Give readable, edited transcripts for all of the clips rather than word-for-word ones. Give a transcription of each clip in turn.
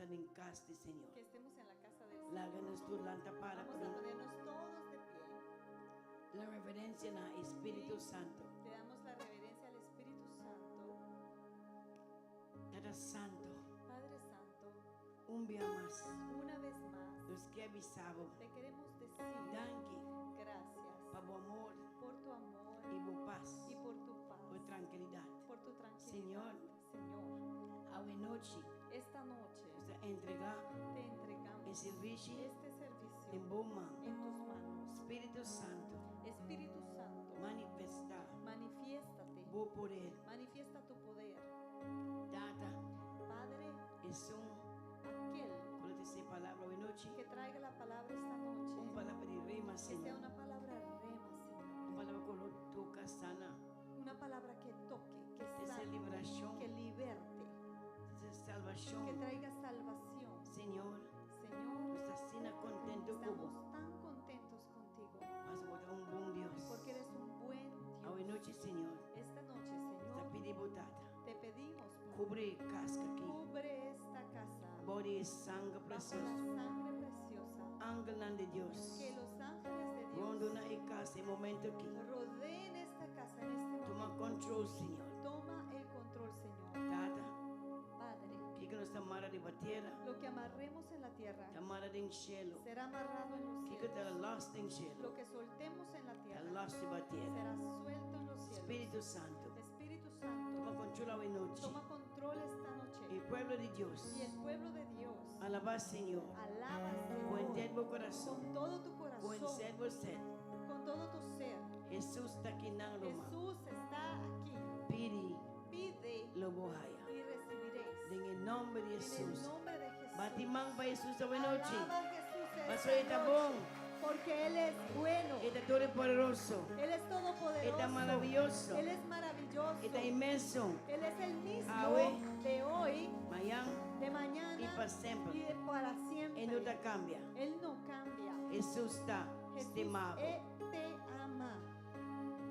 estar en casa del Señor. que estemos en la casa del Señor. Láganos tu lanta para Vamos a ponernos todos de pie. la reverencia en el Espíritu Santo. Le damos la reverencia al Espíritu Santo. Cada santo, Padre Santo, un día más, una vez más los que avisamos, te queremos decir danke gracias por tu amor por tu amor y por paz, y por tu paz, por tranquilidad. por tu tranquilidad. Señor, Señor, a noche, esta noche nos entrega te entregamos el servicio este servicio en Boma. en tus manos. Espíritu Santo, Espíritu Santo, manifesta manifiéstate, tu poder. manifiesta tu poder. Data Padre, es aquel por decir palabra hoy noche, que traiga la palabra esta noche, una palabra de rima, que sea Señor. una palabra rema, Señor, Una palabra que lo toca sana, una palabra que toque, que de sane, celebración, que liberte, de que salvación. traiga salvación. Señor, Señor, nuestra cena contento estamos como tan contentos contigo vas a botar un buen Dios. porque eres un buen Hoy Dios. noche, Señor, Esta noche, esta Señor, pide botada. te pedimos, Padre, Cubre casca aquí. cubre esta casa Body es sangre bajo la preciosa. sangre preciosa. Ángel de Dios. Que los ángeles de Cuando Dios una casa en momento aquí. rodeen esta casa en este Toma momento. control, Señor. Toma el control, Señor. Tata, Padre, que nuestra mara de la tierra, lo que amarremos en la tierra la mara de cielo, será amarrado en los que te la cielos. lost en cielo, Lo que soltemos en la la tierra lost de la tierra. será suelto en los cielos. Espíritu Santo, Espíritu toma Santo, control hoy noche. toma control esta noche. El pueblo de Dios, Y el pueblo de Dios alaba Señor, alaba, con Señor, entero corazón, con todo tu con corazón, servo ser. con todo tu ser. Jesús está aquí en la Jesús está aquí. Pidi Pide lo bohaya. y recibiréis. En el nombre de En el Jesús. nombre de Jesús. Batimán para Jesús hoy noche. Alaba a Jesús esta Pasó esta noche, bon. porque Él es bueno. Está todo poderoso. Él es todopoderoso. Está maravilloso. Él es maravilloso. Está inmenso. Él es el mismo Ahora. de hoy, Mañana de mañana y para siempre. y de para siempre. Él no te cambia. Él no cambia. Jesús está Jesús estimado. te ama.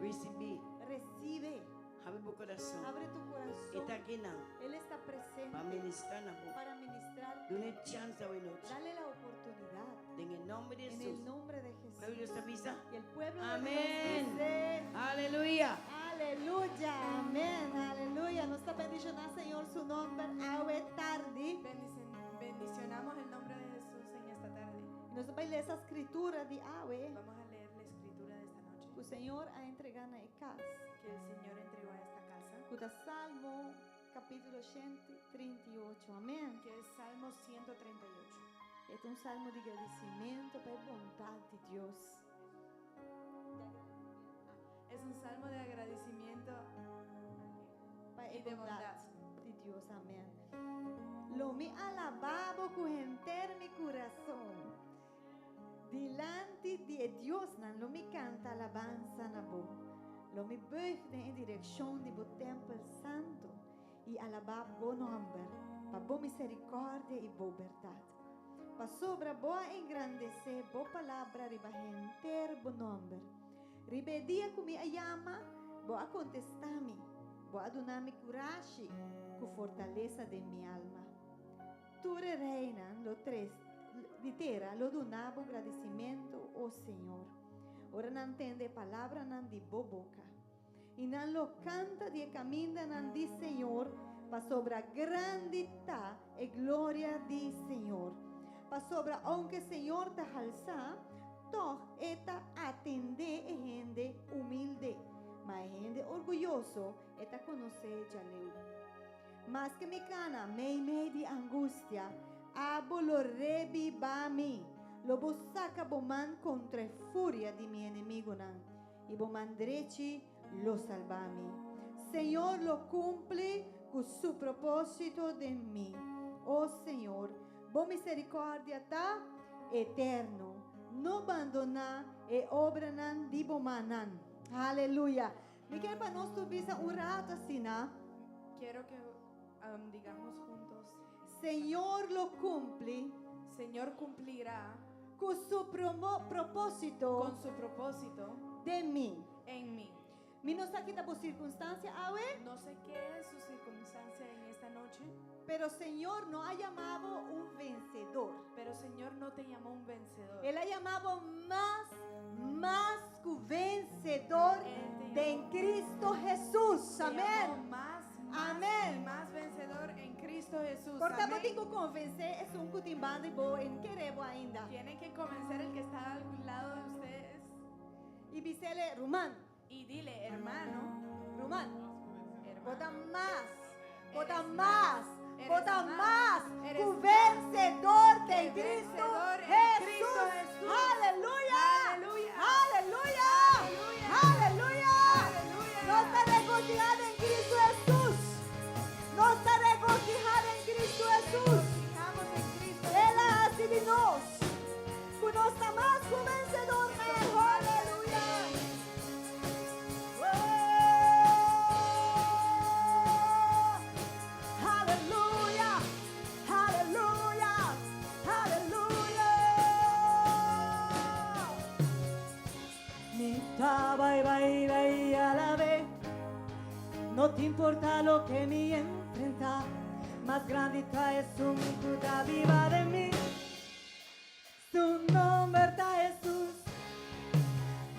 Recibí. Recibe. Abre tu corazón. Abre tu corazón. Está aquí now. Él está presente Para ministrar na boca. para ministrar. Dale chance hoy noche. Dale la oportunidad. En el nombre de En Jesús. el nombre de Jesús. ¿Pueblo Dios te avisa? Y el pueblo de Amén. Dios dice, Aleluya. aleluya, amén, aleluya. Nos está bendicionando, Señor, su nombre, awe tarde. Bendicionamos el nombre de Jesús en esta tarde. Nos vai ler essa escritura de awe, Vamos a leer la escritura de esta noche que o Senhor a entregar na casa. que el Señor entregó a esta casa, O da Salmo, capítulo 138, amém? que es Salmo 138. Este é um salmo de agradecimento para a bondade de Deus. Es un salmo de agradecimiento Para y a de bondade bondad. de Deus, amém? Lo me alababo com entero mi coração. Delante de Deus, não, lo me canta alabanza na boca. Lo me buigde em direção de bo templo santo e alabar bo nome, para bo misericórdia e bo verdade. Para sobra boa engrandecer bo palavra ribahenter bo nome. Ribedia kumi ayama, bo a contestar-me, bo a donar-me coragem, com fortaleza de minha alma. Tu reina lo tres de terra, lo donavo agradecimento ao Senhor. Ora não entende palavra não de boca. E não lo canta de caminho não de Senhor, para sobre a grandidade e glória de Senhor. Para sobre aunque Senhor te alça, toch eta atende e gente humilde, mas gente orgulhoso eta conhecer jaleu. Mas que me cana, mei de angústia, abo lo rebibami, lo saca boman contra a fúria de mi enemigo nan, e boman drechi lo salvami. Senhor lo cumple con su propósito de mí. Oh Senhor, bo misericórdia tá eterno, no abandona e obra nan di bomanan. Aleluia. Me quer para nós tu visa um rato assim, né? Quiero que digamos juntos, Señor lo cumple Señor cumplirá con su propósito con su propósito de mí. en mí. Mino sakita por circunstancia, awe. No sé qué es su circunstancia en esta noche, Pero Señor no ha llamado un vencedor. pero Señor no te llamó un vencedor. Él ha llamado más que vencedor de en Cristo Jesús. Te llamó Amén. más Amén. y más vencedor en Cristo Jesús. Portanto, Amén. digo convencer es un cutimbando y bo en querebo ainda. Tienen que convencer el que está al lado de ustedes Y bisele Rumán, y dile, hermano, Rumán. Bota hermano, más, bota Eres más, más, bota eres más, más, eres tu más vencedor de que Cristo vencedor en Jesús. Cristo Jesús. Aleluya, Aleluya. aleluya, Aleluya. aleluya. Aleluya. No está regocijado en Cristo Jesús. No está regocijado en Cristo Jesús. Fijamos en Cristo. Él ha sido nos. Conozca más tu vencedor mejor. Aleluya. Oh, aleluya. Aleluya. Aleluya. Mita, bye, bye, bye, a la vez. No te importa lo que me enfrenta, más grande es un Buda viva de mí. Su nombre está Jesús,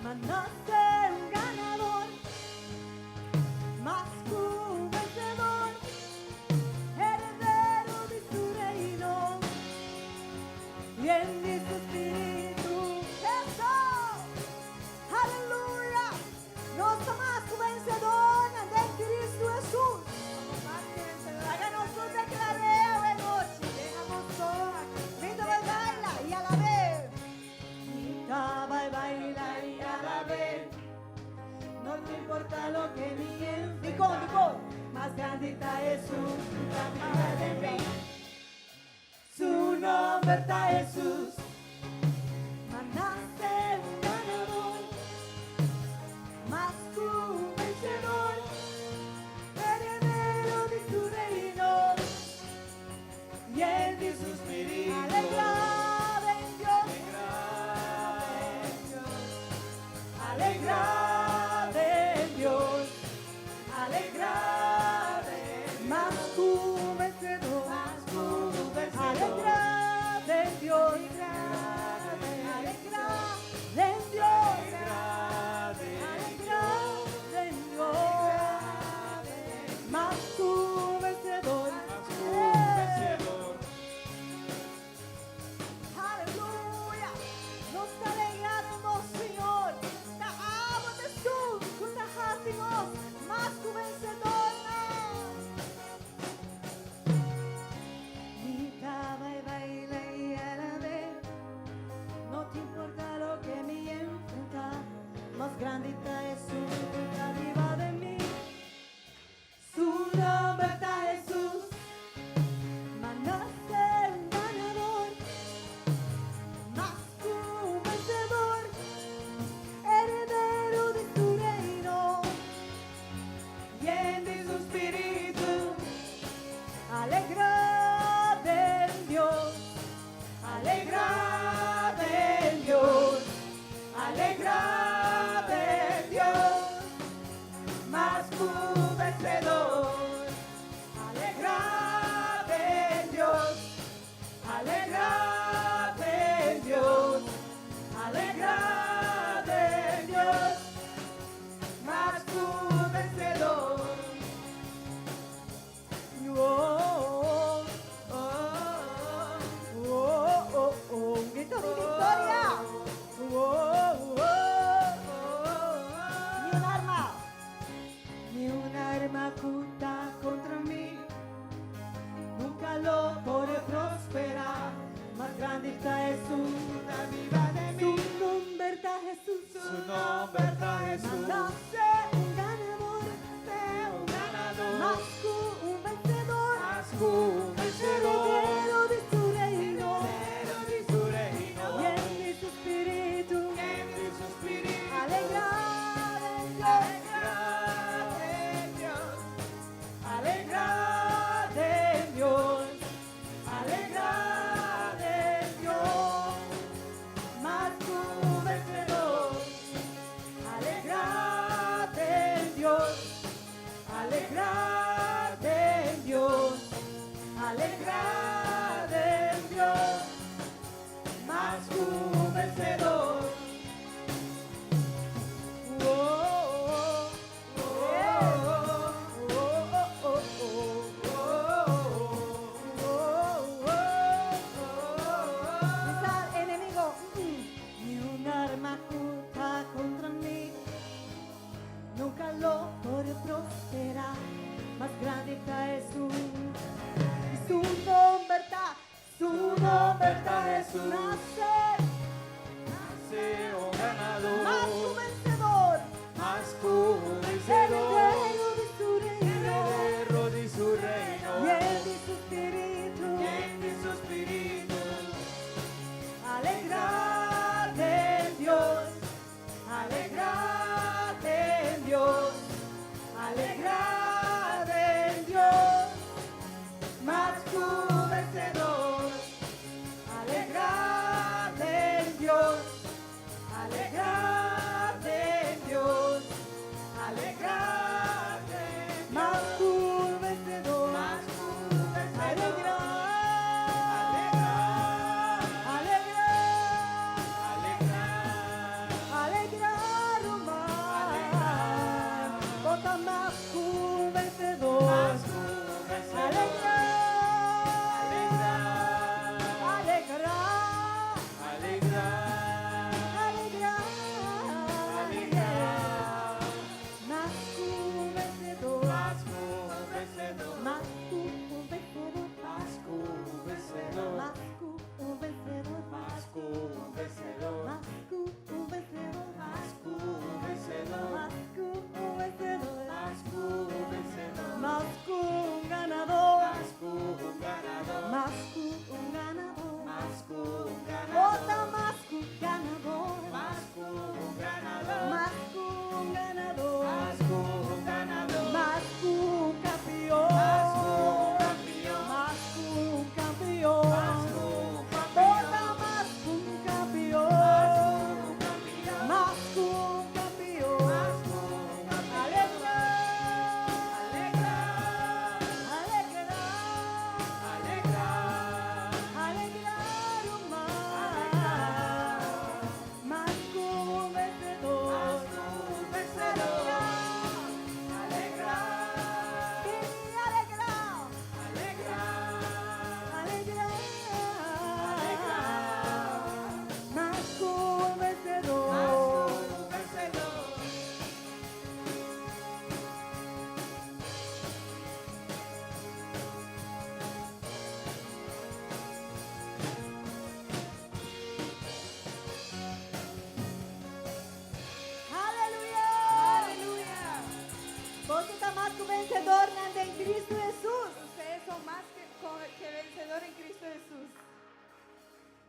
nace un ganador, más que un vencedor, heredero de su reino, y en mi espíritu Jesús. Aleluya, no somos más que vencedor de Cristo Jesús. Más que vencedor. Háganos un declareo de noche. Dejamos todo aquí. Mita baila y a la vez. Mita baila y a la vez. No te importa lo que viene. Digo. Más grande está Jesús, vida de mí. Su nombre está Jesús. Nace un ganador, más que un vencedor, heredero de su reino. Y en ti su espíritu alegrada en Dios, alegrada en Dios, alegrada más que un vencedor, alegrada en Dios, Dios, alegrarte en Dios, alegrarte en Dios, más que un vencedor. Enemigo, ni un arma oculta contra mí nunca lo podré prosperar. Más grande está Jesús y su nombre está Jesús. Nace un ganador, Más que un vencedor, más que un vencedor, heredero de su reino, heredero de su reino, lleno de su espíritu. lleno de su espíritu. Alegrarte en Dios, alegrarte en Dios, alegrarte en Dios, más que un vencedor. Alegrarte en Dios, alegrarte en Dios, alegrarte, más que un vencedor. Más que un vencedor. Alegrar o mar, bota más que un vencedor. Más que un vencedor. Alegrar, más que un vencedor. Más que un vencedor. Más que un vencedor. Más que un vencedor. Más que un vencedor. Más que un vencedor. Más que un vencedor. Más que un vencedor. Más que un vencedor. Más que un vencedor. Más que un ganador. Más que un ganador. Más que un ganador. Más que un ganador. Bota más que un ganador. Más que un ganador. Más que un ganador. Más que un ganador. Más que un campeón. Más que un campeón. Más que un campeón. Más que un Bota campeón. más que un campeón. Más que un campeón. Más que un campeón. Más que un campeón. Alegrar, Alegrar, alegrar, alegrar, alegrar o mar. Más que un vencedor. más que un vencedor. Alegrar, Sí, alegrar, alegrar, alegrar. alegrar, Más que un vencedor. más que un vencedor. Aleluya. Aleluya. Vos estás más que un vencedor nanda en Cristo Jesús. Ustedes son más que vencedor en Cristo Jesús.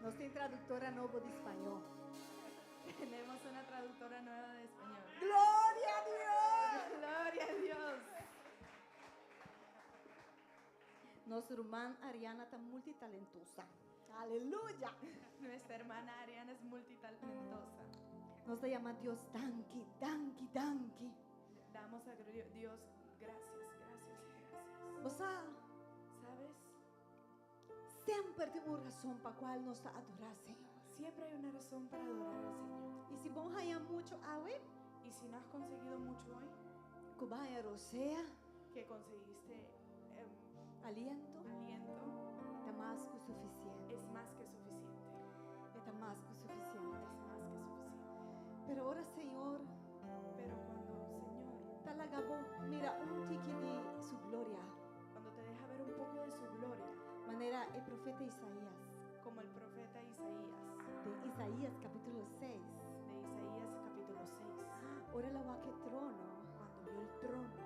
Nós tem tradutora nova de espanhol. Tenemos una traductora nueva de español. Glória a Deus! Gloria a Dios. Nossa irmã Ariana está multitalentosa. Aleluia! Nuestra hermana Ariana es multitalentosa. Nós chamamos Deus danke, danke, danke. Damos a Dios gracias, gracias, gracias. Você ¿Sabes? sempre tem uma razão para qual nós adorar, Senhor. Siempre hay una razón para adorar al Señor. E se bom ganhar muito hoje, Y si no has conseguido mucho hoy, que vai rosea, que conseguiste aliento, aliento, está mais que suficiente. es más que suficiente. Está mais que suficiente. Es más que suficiente. Pero ora, Senhor, Pero cuando, Señor, talaga bom, mira tique de sua glória. cuando te deja ver un poco de su gloria, Maneira é profeta Isaías, como el profeta Isaías, de Isaías capítulo 6. de Isaías capítulo 6, Ora la que trono, cuando vio el trono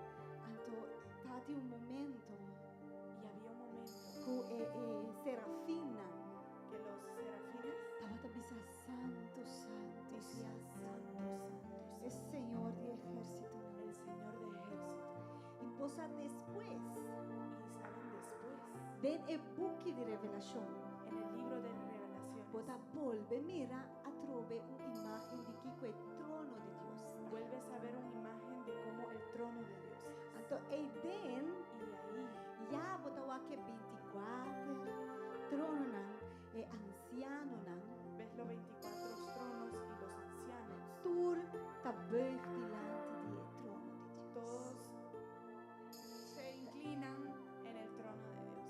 anto tati un momento y había un momento que serafina que los serafines estaba bisa santo, santo, decían, Santo, Santo, es Santo, Señor de ejército. el Señor de ejército. Y posa después, Y saben después, ven el buque de revelación, en el libro de Revelaciones, bota volve, mira, a trove una imagen de que el trono de Dios. vuelves a ver una imagen de cómo el trono trono e anciano ves los 24 tronos y los ancianos. tur ta böjt delante di trono di Dios. Todos se inclinan en el trono de Dios.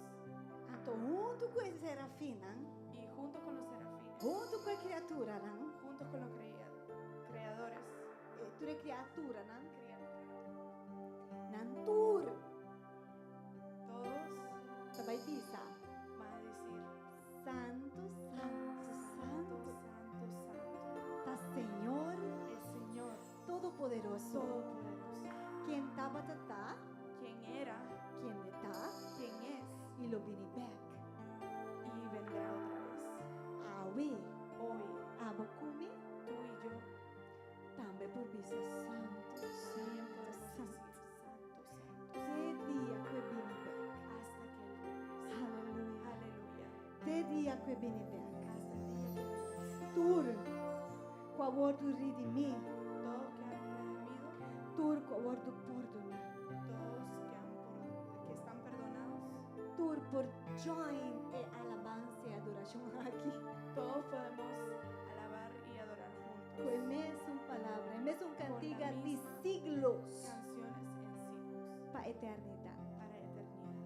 Anto junto com os serafinas, Y junto con los serafines, junto com a criatura, junto con los creadores, tu é criatura, criaturas, nan tur todos ta vai bisa. van a decir, Santo, santo, Santo, santo, Santo, Santo, ta Senhor el Señor Todo-Poderoso, Todopoderoso, quien estava tá, quien era, quien está quien es e lo vini back. y vendrá otra vez. Awi, Hoy, abokumi, tú y yo tambe por bisa santo, también santo, podemos santo. decir Santo, Santo, Te dia que vini back. hasta que Él regrese. Aleluia. Aleluya. Te dia que vini back. Hasta el día que regrese. Tur, qua vordu redimi, Todos que han redimido, tur qua vordu pordona, todos que están perdonados, tur por join e alabanza e adoración aqui. todos podemos alabar y adorar juntos. Pues es una palabra, es una cantiga de misma siglos Canciones en siglos para eternidad. para eternidad.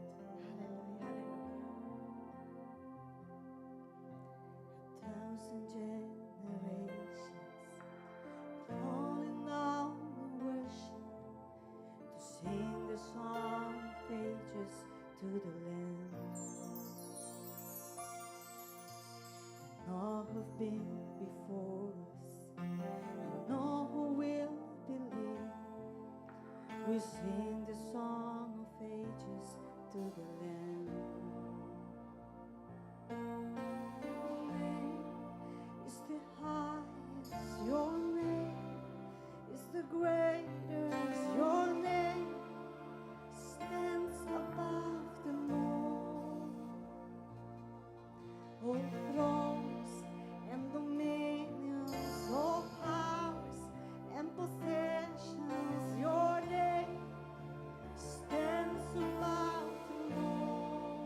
Aleluya. Aleluya. 1,000 generations falling down in worship to sing the song of ages to the Lamb. All who've been before us and all who will believe, we sing the song of ages to the Lamb. Your name is the highest, your name is the greatest, your name stands above them all. All thrones and dominions, all powers and possessions, your name stands above them all.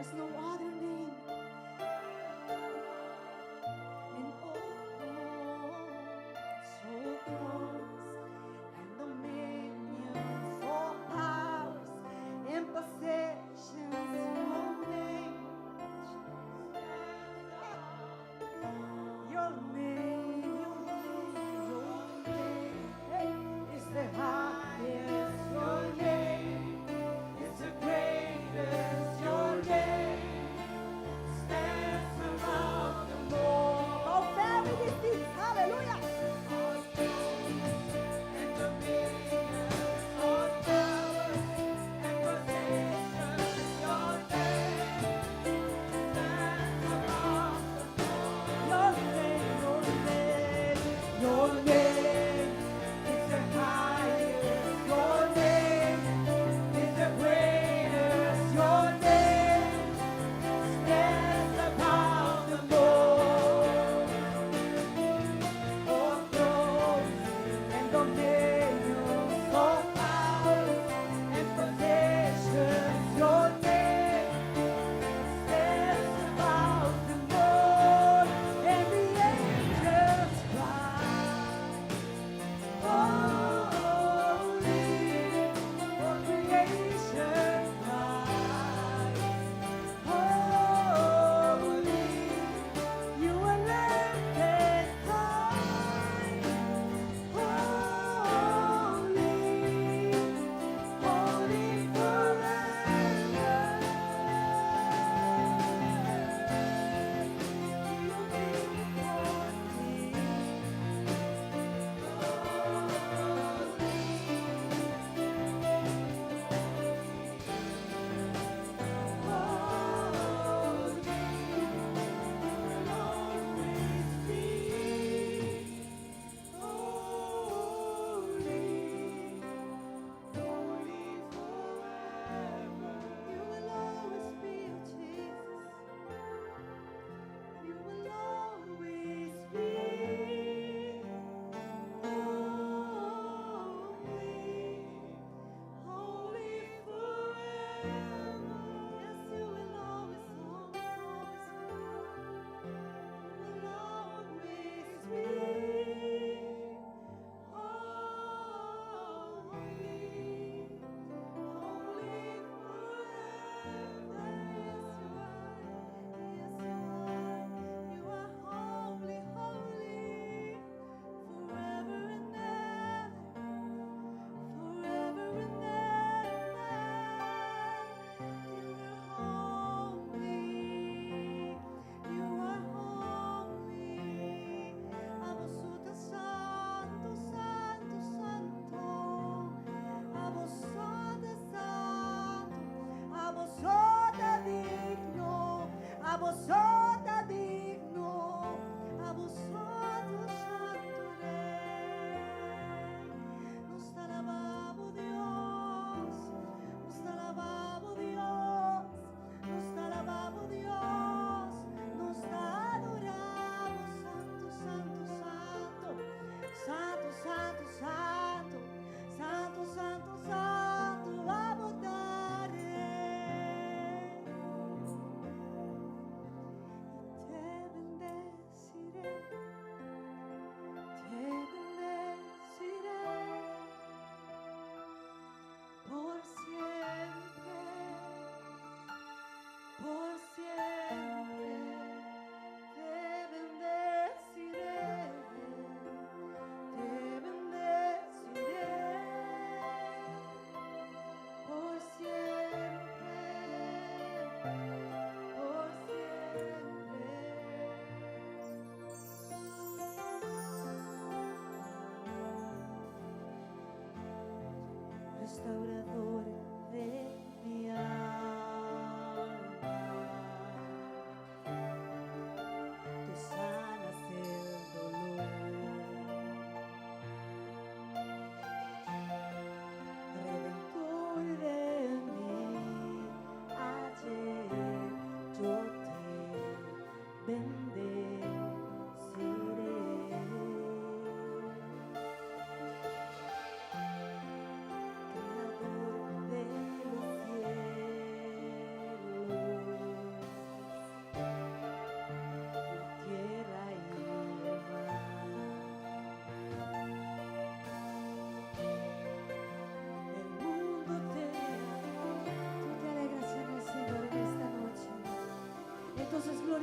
There's no other name. And all thrones and dominions, all powers and possessions, your name. Your name, Is the highest, your name is the greatest, your name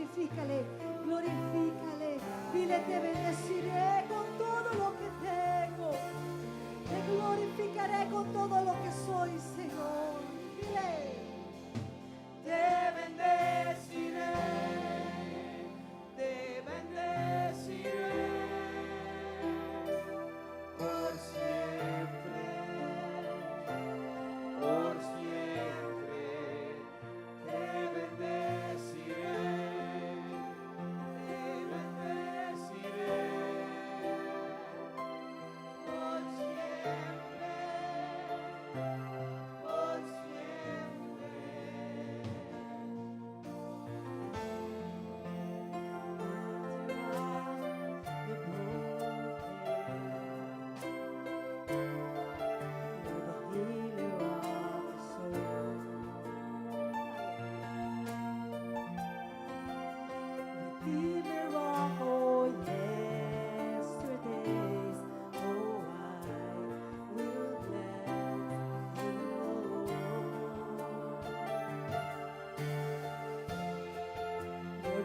glorifícale, glorifícale. Dile, te bendeciré con todo lo que tengo. Te glorificaré con todo lo que soy, Señor. Dile. Te bendeciré, te bendeciré por siempre, por siempre. Te bendeciré, te bendeciré por siempre, por siempre.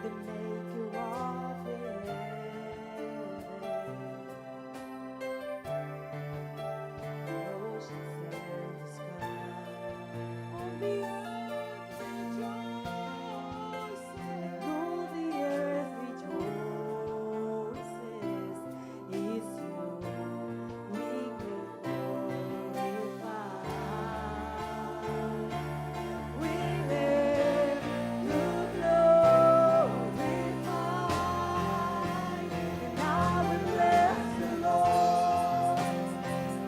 The maker of the oceans and the sky. All the earth rejoices, all the earth rejoices. It's you we will glorify. We live to glorify, and I will bless the Lord.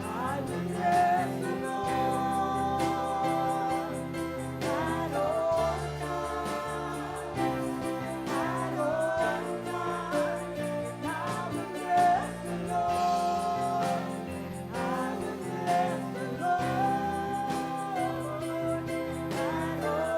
I will bless the Lord at all times, at all times. I will bless the Lord. I will bless the Lord at all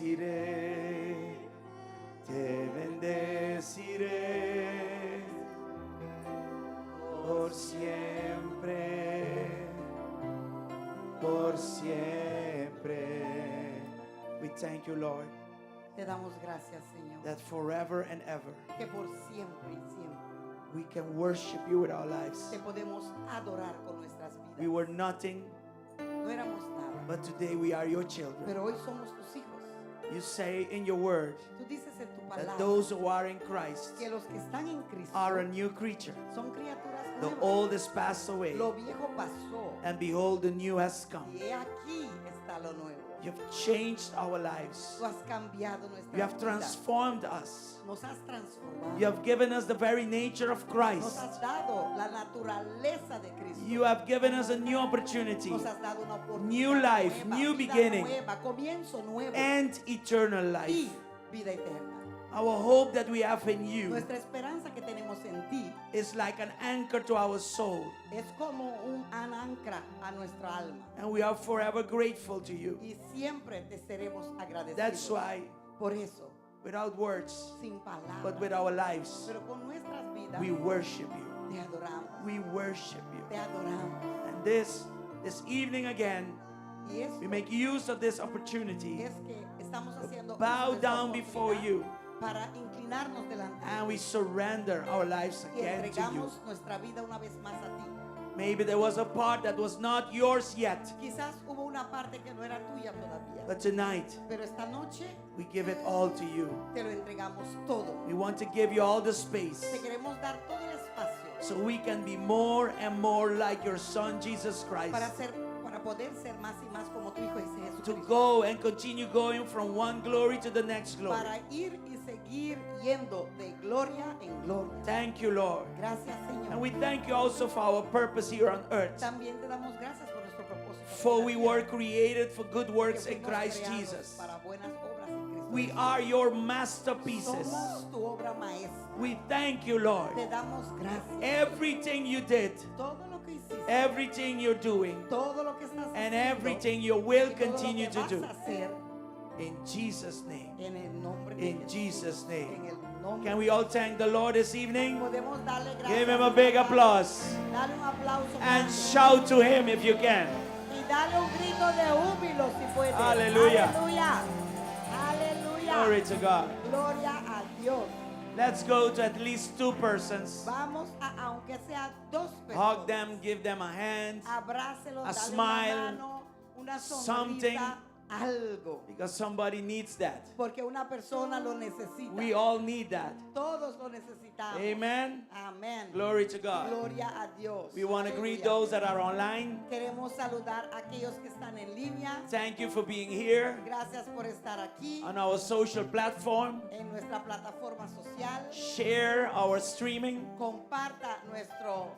bendeciré, te bendeciré por siempre, por siempre. We thank you, Lord, Te damos gracias, Señor, that forever and ever que por siempre y siempre we can worship you with our lives. te podemos adorar con nuestras We vidas. were nothing, no éramos nada. but today we are your children. Pero hoy somos tus hijos. You say in your word Tú dices en tu that palabra those who are in Christ que los que están en Cristo are a new creature. son criaturas The nuevas. old is passed away, Lo viejo pasó and behold, the new has come. y he aquí está lo nuevo. You've changed our lives. Tú has cambiado nuestra You have vida. transformed us. Nos has transformado. You have given us the very nature of Nos Christ. has dado la naturaleza de Cristo. You have given us a new opportunity Nos has dado una oportunidad New life, nueva, new vida beginning. nueva, comienzo nuevo and eternal y life. vida eterna. Our hope that we have in you Nuestra esperanza que tenemos en ti is like an anchor to our soul, es como un ancla a nuestra alma and we are forever grateful to you. y siempre te seremos agradecidos. That's why, Por eso, without words, sin palabras, but with our lives, pero con nuestras vidas we worship you. te adoramos. We worship you. Te adoramos. And this evening again, Y eso we make use of this opportunity es que estamos haciendo uso bow de esta down before oportunidad you, para inclinarnos delante de and ti we surrender our lives y again to you. entregamos nuestra vida una vez más a ti. Maybe there was a part that was not yours yet, Quizás hubo una parte que no era tuya todavía, but tonight pero esta noche we give it all to you. te lo entregamos todo. We want to give you all the space Te queremos dar todo el espacio so we can be more and more like your son Jesus Christ. para poder ser más y más como tu hijo ese To Jesucristo. go and continue going from one glory to the next glory. Para ir y seguir yendo de gloria en gloria. Thank you, Lord. Gracias, And Señor. we thank you also for our purpose here on earth. También te damos gracias por nuestro propósito. aquí For en we la were tierra, created for good que works in fuimos Christ creados Jesus. para buenas obras en Cristo We Jesús. are your masterpieces. Somos tu obra maestra. We thank you, Lord. Te damos gracias. Everything you did, Todo lo que hiciste, everything you're doing, todo lo que estás and haciendo, everything you will y todo lo continue que to vas do. a hacer In Jesus' name. en el nombre de In Jesús. Jesus' name. En el nombre Can we all thank the Lord this evening? Podemos darle gracias. Give him a big applause Dale un aplauso and grande. shout to him if you can. Y dale un grito de júbilo si puedes. Aleluya. Aleluya. Aleluya. Glory to God. Gloria a Dios. Let's go to at least two persons. Vamos a, aunque sea dos personas. Hug them, give them a hand, Abrácelos, a dale smile, una mano, una sonrisa, something. algo. because somebody needs that. Porque una persona lo necesita. We all need that. Todos lo necesitamos. Amen. Amén. Glory to God. Gloria a Dios. We want to greet Aleluya. those that are online. Queremos saludar a aquellos que están en línea. Thank you for being here Gracias por estar aquí on our social platform. en nuestra plataforma social. Share our streaming Comparta nuestra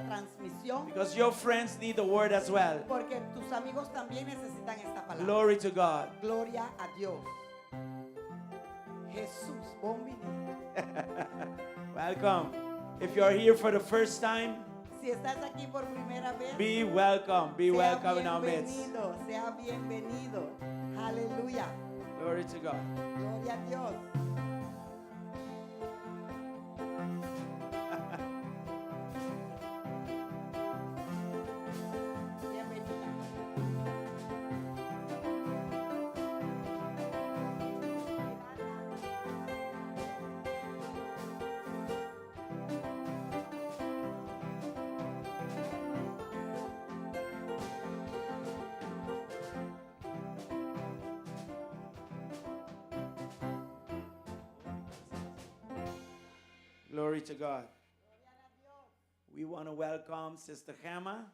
transmisión because your friends need the word as well. porque tus amigos también necesitan esta palabra. Glory to God. Gloria a Dios. Jesús, buen venir. Welcome. If you're here for the first time, Si estás aquí por primera vez, be welcome. Be sea welcome in our midst. bienvenido, sea bienvenido. Aleluya. Glory to God. Gloria a Dios. Bienvenida. Glory to God. We want to welcome Sister Hema.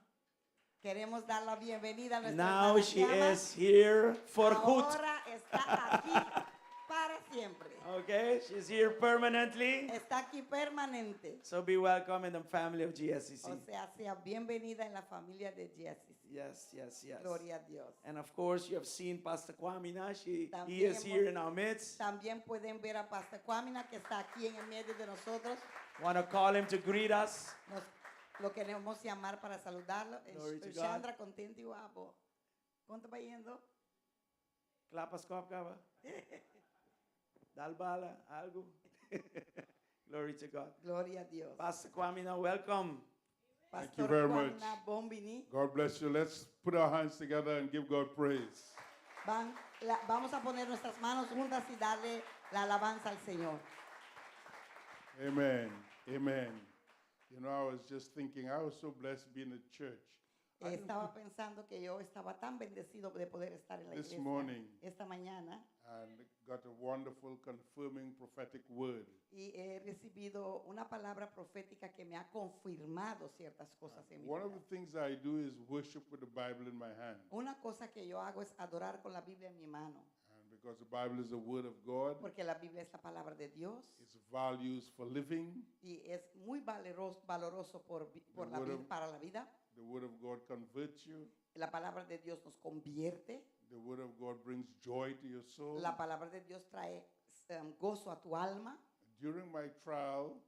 Queremos dar la bienvenida a nuestra Now hermana she Gemma. is here for good. Ahora está aquí para siempre. Okay, she's here permanently. Está aquí permanente. So be welcome in the family of GSCC. O sea bienvenida en la familia de GSCC. Yes, yes, yes. Gloria a Dios. And of course, you have seen Pastor Kwamina. He También is here in our midst. También pueden ver a Pastor Kwamina que está aquí en el medio de nosotros. Want to call him to greet us. Lo queremos llamar para saludarlo. Glory to God. Chandra, contento y guapo. ¿Cuánto va yendo? Klapas kopkaba. Dalbala, algo. Glory to God. Gloria a Dios. Pastor Kwamina, welcome. Thank you Pastor very Kwamina, much. bon vini. God bless you. Let's put our hands together and give God praise. Vamos a poner nuestras manos juntas y darle la alabanza al Señor. Amen. Amen. You know, I was just thinking, I was so blessed being at church Estaba pensando que yo estaba tan bendecido de poder estar en la This iglesia morning. esta mañana and got a wonderful confirming prophetic word. y he recibido una palabra profética que me ha confirmado ciertas cosas en mi One of vida. the things I do is worship with the Bible in my hand. Una cosa que yo hago es adorar con la Biblia en mi mano, And because the Bible is the word of God, porque la Biblia es la palabra de Dios its values for living, y es muy valoroso The word of- para la vida. the word of God converts you, La palabra de Dios nos convierte. the word of God brings joy to your soul. La palabra de Dios trae gozo a tu alma. During my trial,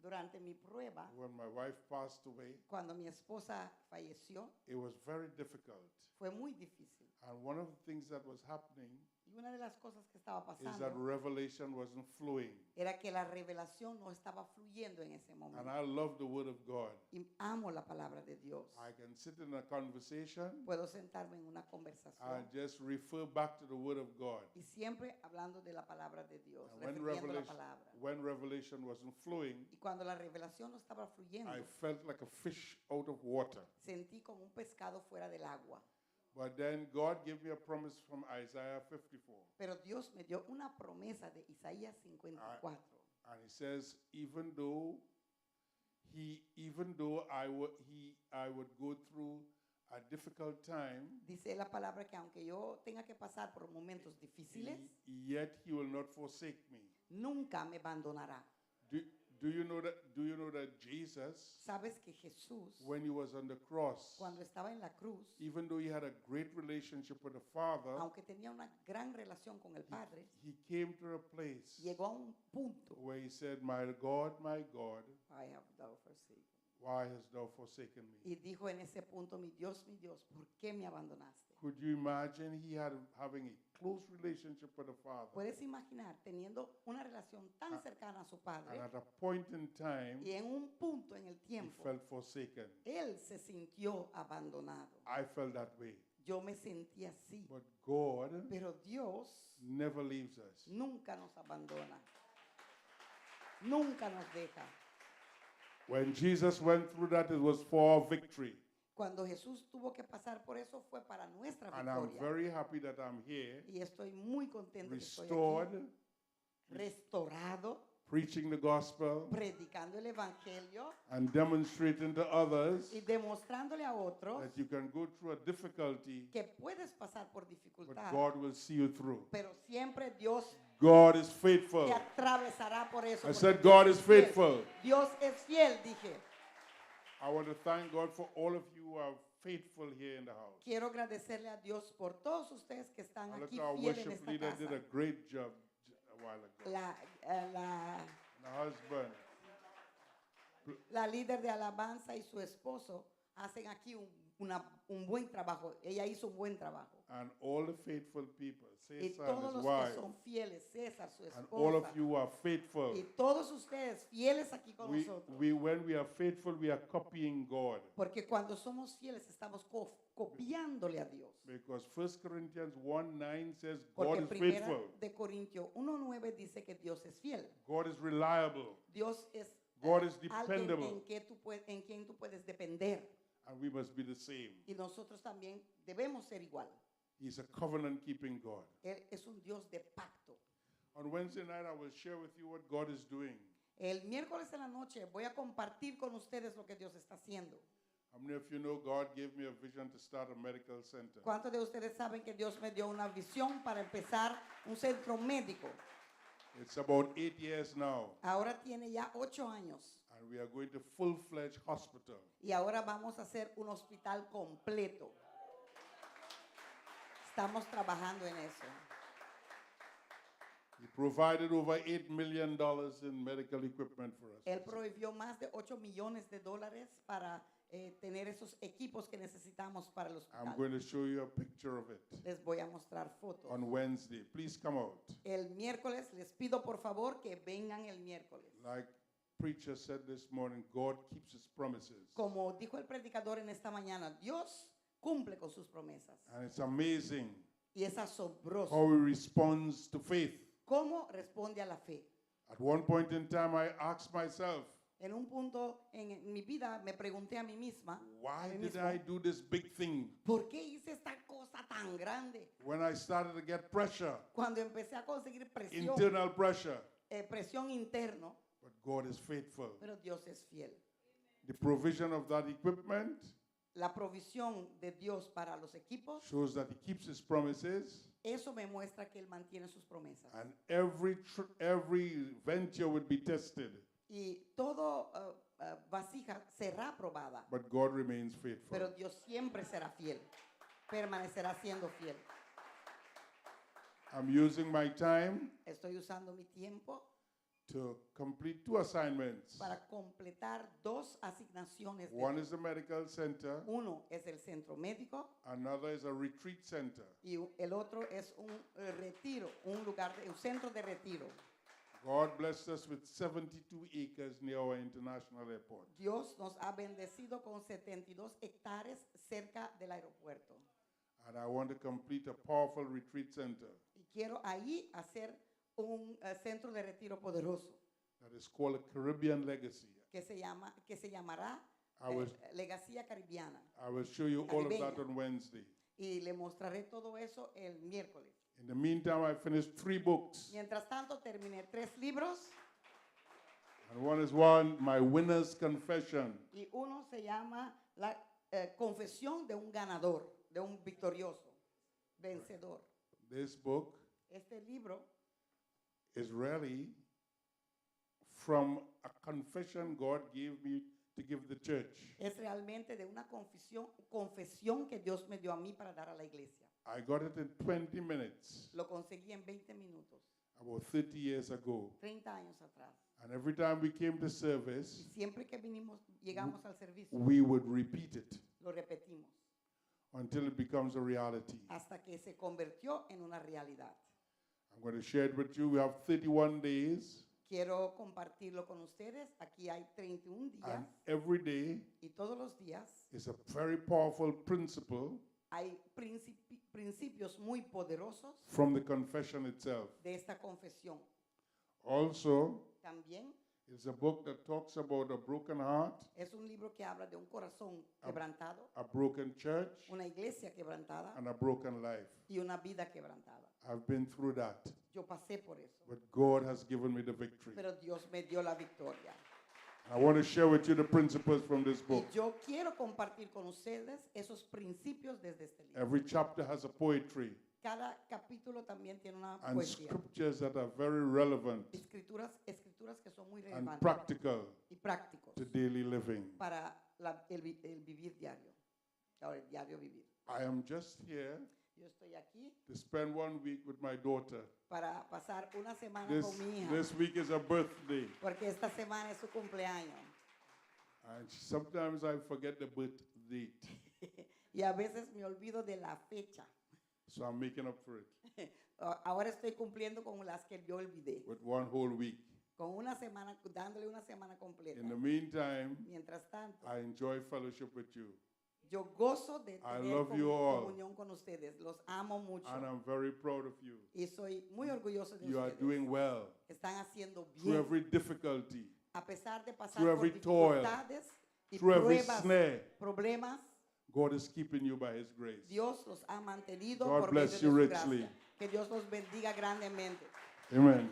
Durante mi prueba, when my wife passed away, cuando mi esposa falleció, it was very difficult. fue muy difícil. And one of the things that was happening Y una de las cosas que estaba is that pasando revelation wasn't flowing. era que la revelación no estaba fluyendo en ese And momento. I love the word of God. Y amo la palabra de Dios. I can sit in a conversation Puedo sentarme en una conversación and just refer back to the word of God. y siempre hablando de la palabra de Dios, And when refiriendo la revelation, palabra. when revelation wasn't flowing, Y cuando la revelación no estaba fluyendo, I felt like a fish out of water. sentí como un pescado fuera del agua. But then God gave me a promise from Isaiah 54. Pero Dios me dio una promesa de Isaías 54. And he says, even though I would go through a difficult time, Dice la palabra que aunque yo tenga que pasar por momentos difíciles, yet he will not forsake me. nunca me abandonará. Do you know that Jesus, Sabes que Jesús, when he was on the cross, cuando estaba en la cruz, even though he had a great relationship with the Father, aunque tenía una gran relación con el Padre, he came to a place llegó a un punto, where he said, my God, I have thou forsaken. why hast thou forsaken me? Y dijo en ese punto, mi Dios, ¿por qué me abandonaste? Could you imagine having a close relationship with the Father? Puedes imaginar teniendo una relación tan cercana a su Padre And at a point in time, y en un punto en el he tiempo, felt forsaken. él se sintió abandonado. I felt that way. Yo me sentí así. But God Pero Dios never leaves us. nunca nos abandona. Nunca nos deja. When Jesus went through that, it was for our victory. Cuando Jesús tuvo que pasar por eso fue para nuestra And I'm victoria. very happy that I'm here, Y estoy muy contento que estoy restored, aquí, restaurado, preaching the gospel, predicando el evangelio and demonstrating to others y demostrándole a otros that you can go through a difficulty, que puedes pasar por but dificultad, God will see you through. pero siempre Dios God is faithful. te atravesará por eso. I porque said, Dios God es is fiel. faithful. Dios es fiel, dije. I want to thank God for all of you who are faithful here in the house. Quiero agradecerle a Dios por todos ustedes que están I look aquí at our fieles en worship esta leader did a casa. great job a while ago. My husband. La líder de alabanza y su esposo hacen aquí un buen trabajo. Ella hizo un buen trabajo. And all the faithful people, Y Cesar todos and his los que wife, son fieles, César, su and all of esposa, you who are faithful. y todos ustedes fieles aquí con nosotros. When we are faithful, we are copying God. Porque cuando somos fieles estamos copiándole a Dios. Because 1 Corinthians 1:9 says Porque God is primera faithful. de Corintios 1:9 dice que Dios es fiel. God is reliable. Dios es God is alguien dependable. en quien tú puedes depender. And we must be the same. Y nosotros también debemos ser igual. He's a covenant keeping God. Él es un Dios de pacto. On Wednesday night, I will share with you what God is doing. El miércoles en la noche voy a compartir con ustedes lo que Dios está haciendo. How many of you know God gave me a vision to start a medical center? ¿Cuántos de ustedes saben que Dios me dio una visión para empezar un centro médico? It's about 8 years now, Ahora tiene ya 8 años and we are going to full-fledged hospital. y ahora vamos a hacer un hospital completo. Estamos trabajando en eso. He provided over $8 million in medical equipment for us. Él proveyó más de $8 millones para tener esos equipos que necesitamos para el I'm hospital. going to show you a picture of it Les voy a mostrar fotos. on Wednesday. Please come out. El miércoles, les pido por favor que vengan el miércoles. Like preacher said this morning, God keeps his promises. Como dijo el predicador en esta mañana, Dios cumple con sus promesas. And it's amazing Y es asombroso how he responds to faith. cómo responde a la fe. At one point in time, I asked myself, En un punto en mi vida me pregunté a mí misma, a why mí did mismo, I do this big thing? ¿por qué hice esta cosa tan grande? When I started to get pressure, Cuando empecé a conseguir presión, internal pressure. presión interno, But God is faithful. pero Dios es fiel. The provision of that equipment La provisión de Dios para los equipos, shows that He keeps His promises, eso me muestra que Él mantiene sus promesas. and every venture would be tested. Y todo vasija será probada, But God remains faithful. pero Dios siempre será fiel, permanecerá siendo fiel. I'm using my time Estoy usando mi tiempo to complete 2 assignments. para completar 2 asignaciones. One is the medical center, Uno es el centro médico another is a retreat center. y el otro es un retiro, un centro de retiro. God blessed us with 72 acres near our international airport. Dios nos ha bendecido con 72 hectáreas cerca del aeropuerto. And I want to complete a powerful retreat center Y quiero ahí hacer un centro de retiro poderoso that is called a Caribbean Legacy. que se llamará I will, Legacía Caribiana. I will show you all of that Caribeña. on Wednesday. Y le mostraré todo eso el miércoles. In the meantime, I finished 3 books. Mientras tanto, terminé 3 libros And one is My Winner's Confession. y uno se llama La Confesión de un Ganador, de un victorioso, vencedor. This book Este libro is really from a confession God gave me to give the church. es realmente de una confesión que Dios me dio a mí para dar a la iglesia. I got it in 20 minutes Lo conseguí en 20 minutos, about 30 years ago. 30 años atrás. And every time we came to Y service, siempre que llegamos al servicio, we would repeat it lo repetimos until it becomes a reality. hasta que se convirtió en una realidad. I'm going to share it with you. We have 31 days, Quiero compartirlo con ustedes. Aquí hay 31 días and every day y todos los días is a very powerful principle hay principios muy poderosos from the confession itself. de esta confesión. Also, También it's a book that talks about a broken heart, es un libro que habla de un corazón quebrantado, a broken church, una iglesia quebrantada and a broken life. y una vida quebrantada. I've been through that, Yo pasé por eso, but God has given me the victory. pero Dios me dio la victoria. I want to share with you the principles from this book. Y yo quiero compartir con ustedes esos principios desde este libro. Every chapter has a poetry Cada capítulo también tiene una and poesía. scriptures that are very relevant Escrituras que son muy and relevantes practical y prácticos to daily living. para el vivir diario. Ahora, el diario vivir. I am just here Yo estoy aquí to spend 1 week with my daughter. para pasar una semana This, con mi hija, this week is her birthday, porque esta semana es su cumpleaños. and sometimes I forget the birth date, Y a veces me olvido de la fecha. so I'm making up for it Ahora estoy cumpliendo con las que yo olvidé. with 1 whole week. Con una semana, dándole una semana completa. In the meantime, Mientras tanto, I enjoy fellowship with you, yo gozo de I tener love you all. comunión con ustedes. Los amo mucho. and I'm very proud of you. Y soy muy orgulloso de You are ustedes. doing well Están haciendo through bien. every difficulty, A pesar de pasar through por every toil, dificultades y through every pruebas, snare. problemas, God is keeping you by His grace. Dios los ha mantenido God por bless medio de you su richly. gracia. Que Dios los bendiga grandemente. Amen.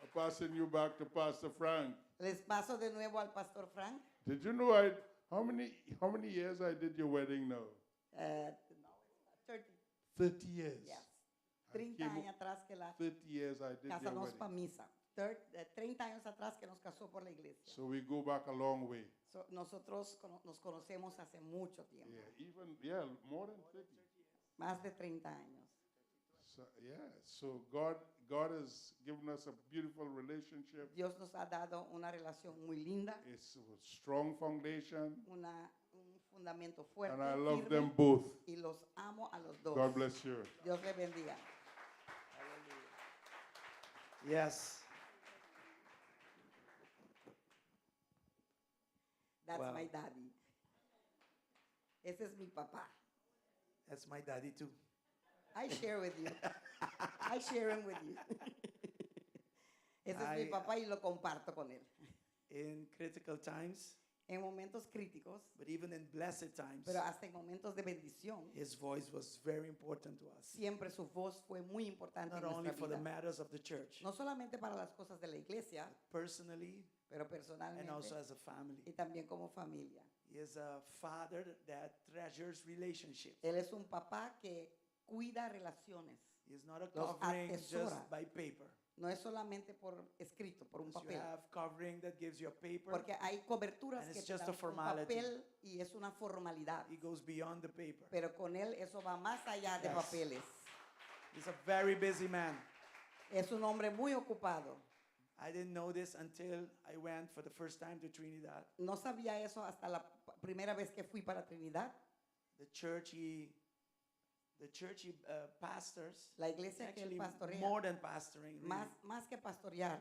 I'm passing you back to Pastor Frank. Les paso de nuevo al Pastor Frank. Did you know how many years I did your wedding now? 30, 30 years. yes. I 30 came años atrás que la 30 years I did your casamos para wedding. misa. 30 años atrás que nos casó por la iglesia. So we go back a long way. Nosotros nos conocemos hace mucho tiempo. Yeah, more than 30. Más de 30 años. So God has given us a beautiful relationship. Dios nos ha dado una relación muy linda, It's a strong foundation, un fundamento fuerte, and I love firme, them both. y los amo a los dos. God bless you. Dios les bendiga. Yes. That's Wow. my daddy. Ese es mi papá. That's my daddy too. I share with you. I share him with you. Ese mi papá y lo comparto con él. in critical times, En momentos críticos, but even in blessed times, pero hasta en momentos de bendición, his voice was very important to us. siempre su voz fue muy importante Not en only nuestra for the vida. matters of the church, No solamente para las cosas de la iglesia, personally pero and also personalmente as a family. y también como familia. He is a father that treasures relationships. Él es un papá que cuida relaciones. He is not a Los covering atesora. just by paper. No es solamente por escrito, por un Because you papel. have covering that gives you a paper. Porque hay coberturas And que it's te just dan a un formality. papel y es una formalidad. He goes beyond the paper. Pero con él eso va más allá de Yes. papeles. He's a very busy man. Es un hombre muy ocupado. I didn't know this until I went for the first time to Trinidad. No sabía eso hasta la primera vez que fui para Trinidad. The church he pastors, La iglesia que él actually pastorea, more than pastoring. Really. más que pastorear,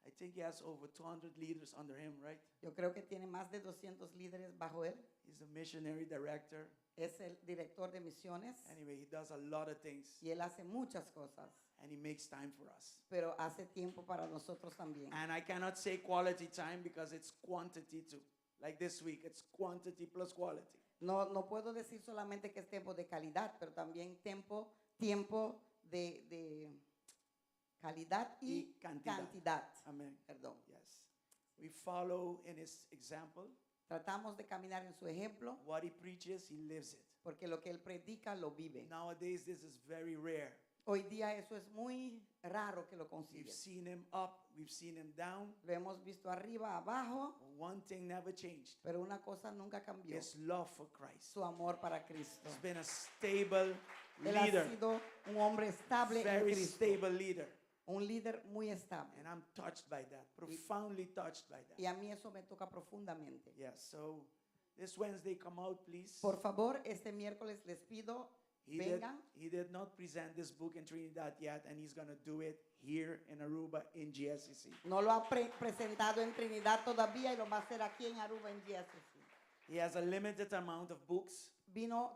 I think he has over 200 leaders under him, right? yo creo que tiene más de 200 líderes bajo él. He's a missionary director. Es el director de misiones Anyway, he does a lot of things y él hace muchas cosas, and he makes time for us. pero hace tiempo para nosotros también. And I cannot say quality time because it's quantity too. Like this week, it's quantity plus quality. No puedo decir solamente que es tiempo de calidad, pero también tiempo de calidad y Y cantidad. cantidad. Amen. Perdón. Yes. We follow in his example. Tratamos de caminar en su ejemplo What he preaches, he lives it. porque lo que él predica lo vive. Nowadays, this is very rare. Hoy día eso es muy raro que lo We've consiga. seen him up, we've seen him down. Lo hemos visto arriba, abajo, But one thing never changed. pero una cosa nunca cambió. His love for Christ. Su amor para Cristo. He's been a stable Él ha leader. sido un hombre estable en Very Cristo. stable leader. Un líder muy estable. And I'm touched by that, profoundly touched by that. Y a mí eso me toca profundamente. Yes, so this Wednesday, come out, please. Por favor, este miércoles les pido, vengan. He did not present this book in Trinidad yet, and he's going to do it here in Aruba in GSCC. No lo ha presentado en Trinidad todavía y lo va a hacer aquí en Aruba en GSCC. He has a limited amount of books.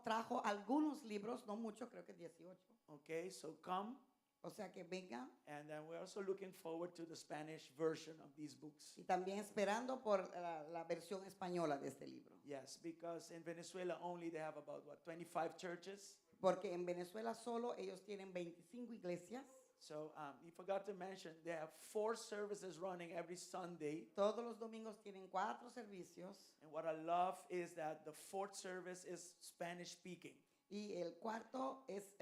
Trajo algunos libros, no mucho, creo que 18. Okay, so come. O sea que vengan. And then we're also looking forward to the Spanish version of these books. Y también esperando por la versión española de este libro. Yes, because in Venezuela only they have about, 25 churches. Porque en Venezuela solo ellos tienen 25 iglesias. So you forgot to mention, they have 4 services running every Sunday. Todos los domingos tienen 4 servicios. And what I love is that the 4th service is Spanish speaking. Y el cuarto es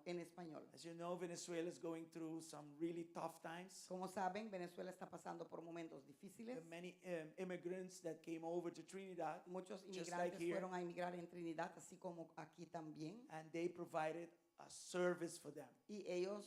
en español. As you know, Venezuela is going through some really tough times. Como saben, Venezuela está pasando por momentos There difíciles. are many immigrants that came over to Trinidad, Muchos just like inmigrantes here. fueron a inmigrar en Trinidad, así como aquí también. And they provided a service for them. Y ellos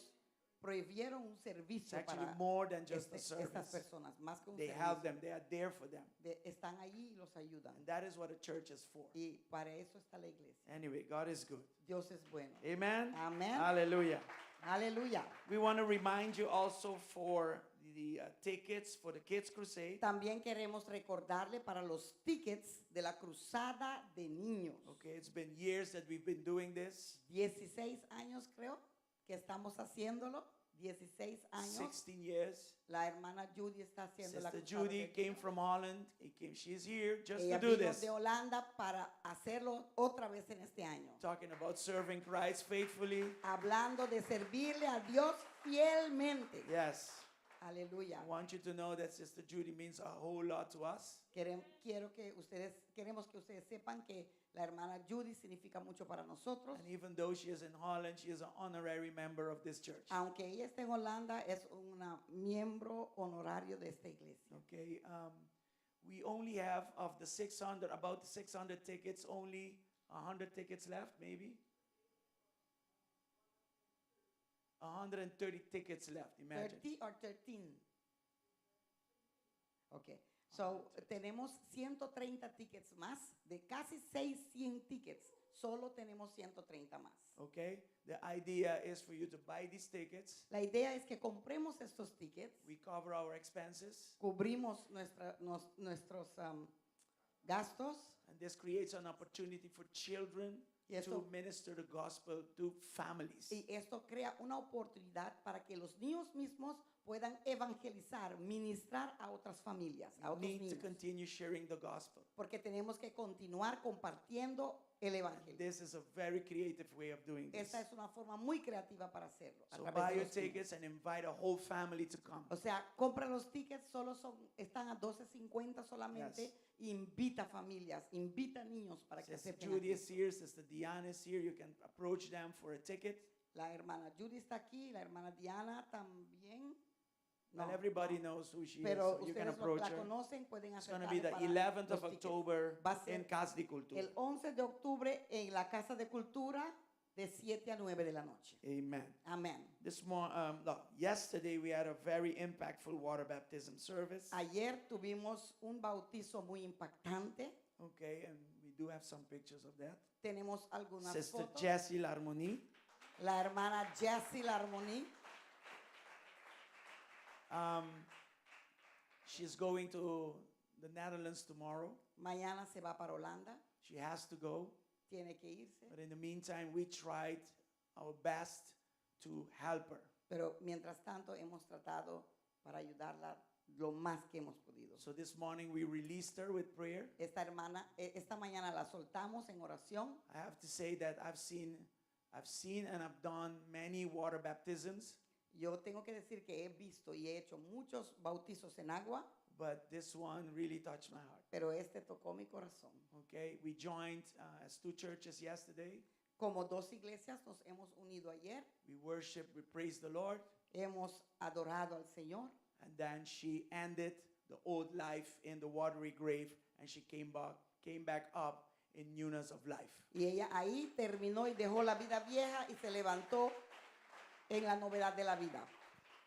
prohibieron un It's servicio actually para more than just a estas service. personas, más que un They servicio. help them, they are there for them. Están allí y los ayudan. And that is what a church is for. Y para eso está la iglesia. Anyway, God is good. Dios es bueno. Amen. Amén. Hallelujah. Aleluya. We want to remind you also for the tickets for the Kids Crusade. También queremos recordarle para los tickets de la Cruzada de Niños. Okay, it's been years that we've been doing this. 16 años creo que estamos haciéndolo. 16 años. 16 years. La hermana Judy está haciendo la Sister Cruzada Judy de came Niños. from Holland. She's here just Ella to do vino this. de Holanda para hacerlo otra vez en este año. Talking about serving Christ faithfully. Hablando de servirle a Dios fielmente. Yes. Aleluya. I want you to know that Sister Judy means a whole lot to us. Queremos que ustedes sepan que la hermana Judy significa mucho para nosotros. And even though she is in Holland, she is an honorary member of this church. Aunque ella esté en Holanda, es una miembro honorario de esta iglesia. Okay. We only have of the 600, about the 600 tickets, only 100 tickets left, maybe. 130 tickets left, imagine. 30 or 13. Okay. So, tenemos 130 tickets más, de casi 600 tickets, solo tenemos 130 más. Okay? The idea is for you to buy these tickets. La idea es que compremos estos tickets, We cover our expenses, cubrimos nuestros gastos, and this creates an opportunity for children Y esto- to minister the gospel to families. y esto crea una oportunidad para que los niños mismos puedan evangelizar, ministrar a otras familias, a otros Need to niños. continue sharing the gospel. Porque tenemos que continuar compartiendo el evangelio. This is a very creative way of doing this. Esta es una forma muy creativa para hacerlo. A So través buy de your los niños. tickets and invite a whole family to come. O sea, compra los tickets, están a $12.50 solamente. Yes. Invita familias, invita niños para que Sister acepten a Judy is Cristo. here, Sister Diana is here. You can approach them for a ticket. La hermana Judy está aquí, la hermana Diana también. Well, No, everybody no. knows who she is, Pero so you can ustedes approach la her. conocen, pueden It's going to be the acercarle 11th para of los tickets. October Va a ser in Casa de Cultura. El 11 de octubre en la Casa de Cultura de 7 a 9 de la noche. Amen. Amén. Yesterday we had a very impactful water baptism service. Ayer tuvimos un bautizo muy impactante. Okay, and we do have some pictures of that. Tenemos algunas Sister fotos. Jessie Larmoni. La hermana Jessie Larmoni. She's going to the Netherlands tomorrow. Mañana se va para Holanda. She has to go. Tiene que irse. But in the meantime, we tried our best to help her. Pero mientras tanto hemos tratado para ayudarla lo más que hemos podido. So this morning we released her with prayer. Esta mañana la soltamos en oración. I have to say that I've seen and I've done many water baptisms, Yo tengo que decir que he visto y he hecho muchos bautizos en agua, but this one really touched my heart. pero este tocó mi corazón. Okay, we joined as 2 churches yesterday. Como 2 iglesias nos hemos unido ayer, We worship, we praise the Lord, hemos adorado al Señor and then she ended the old life in the watery grave, and she came back up in newness of life. y ella ahí terminó y dejó la vida vieja y se levantó en la novedad de la vida.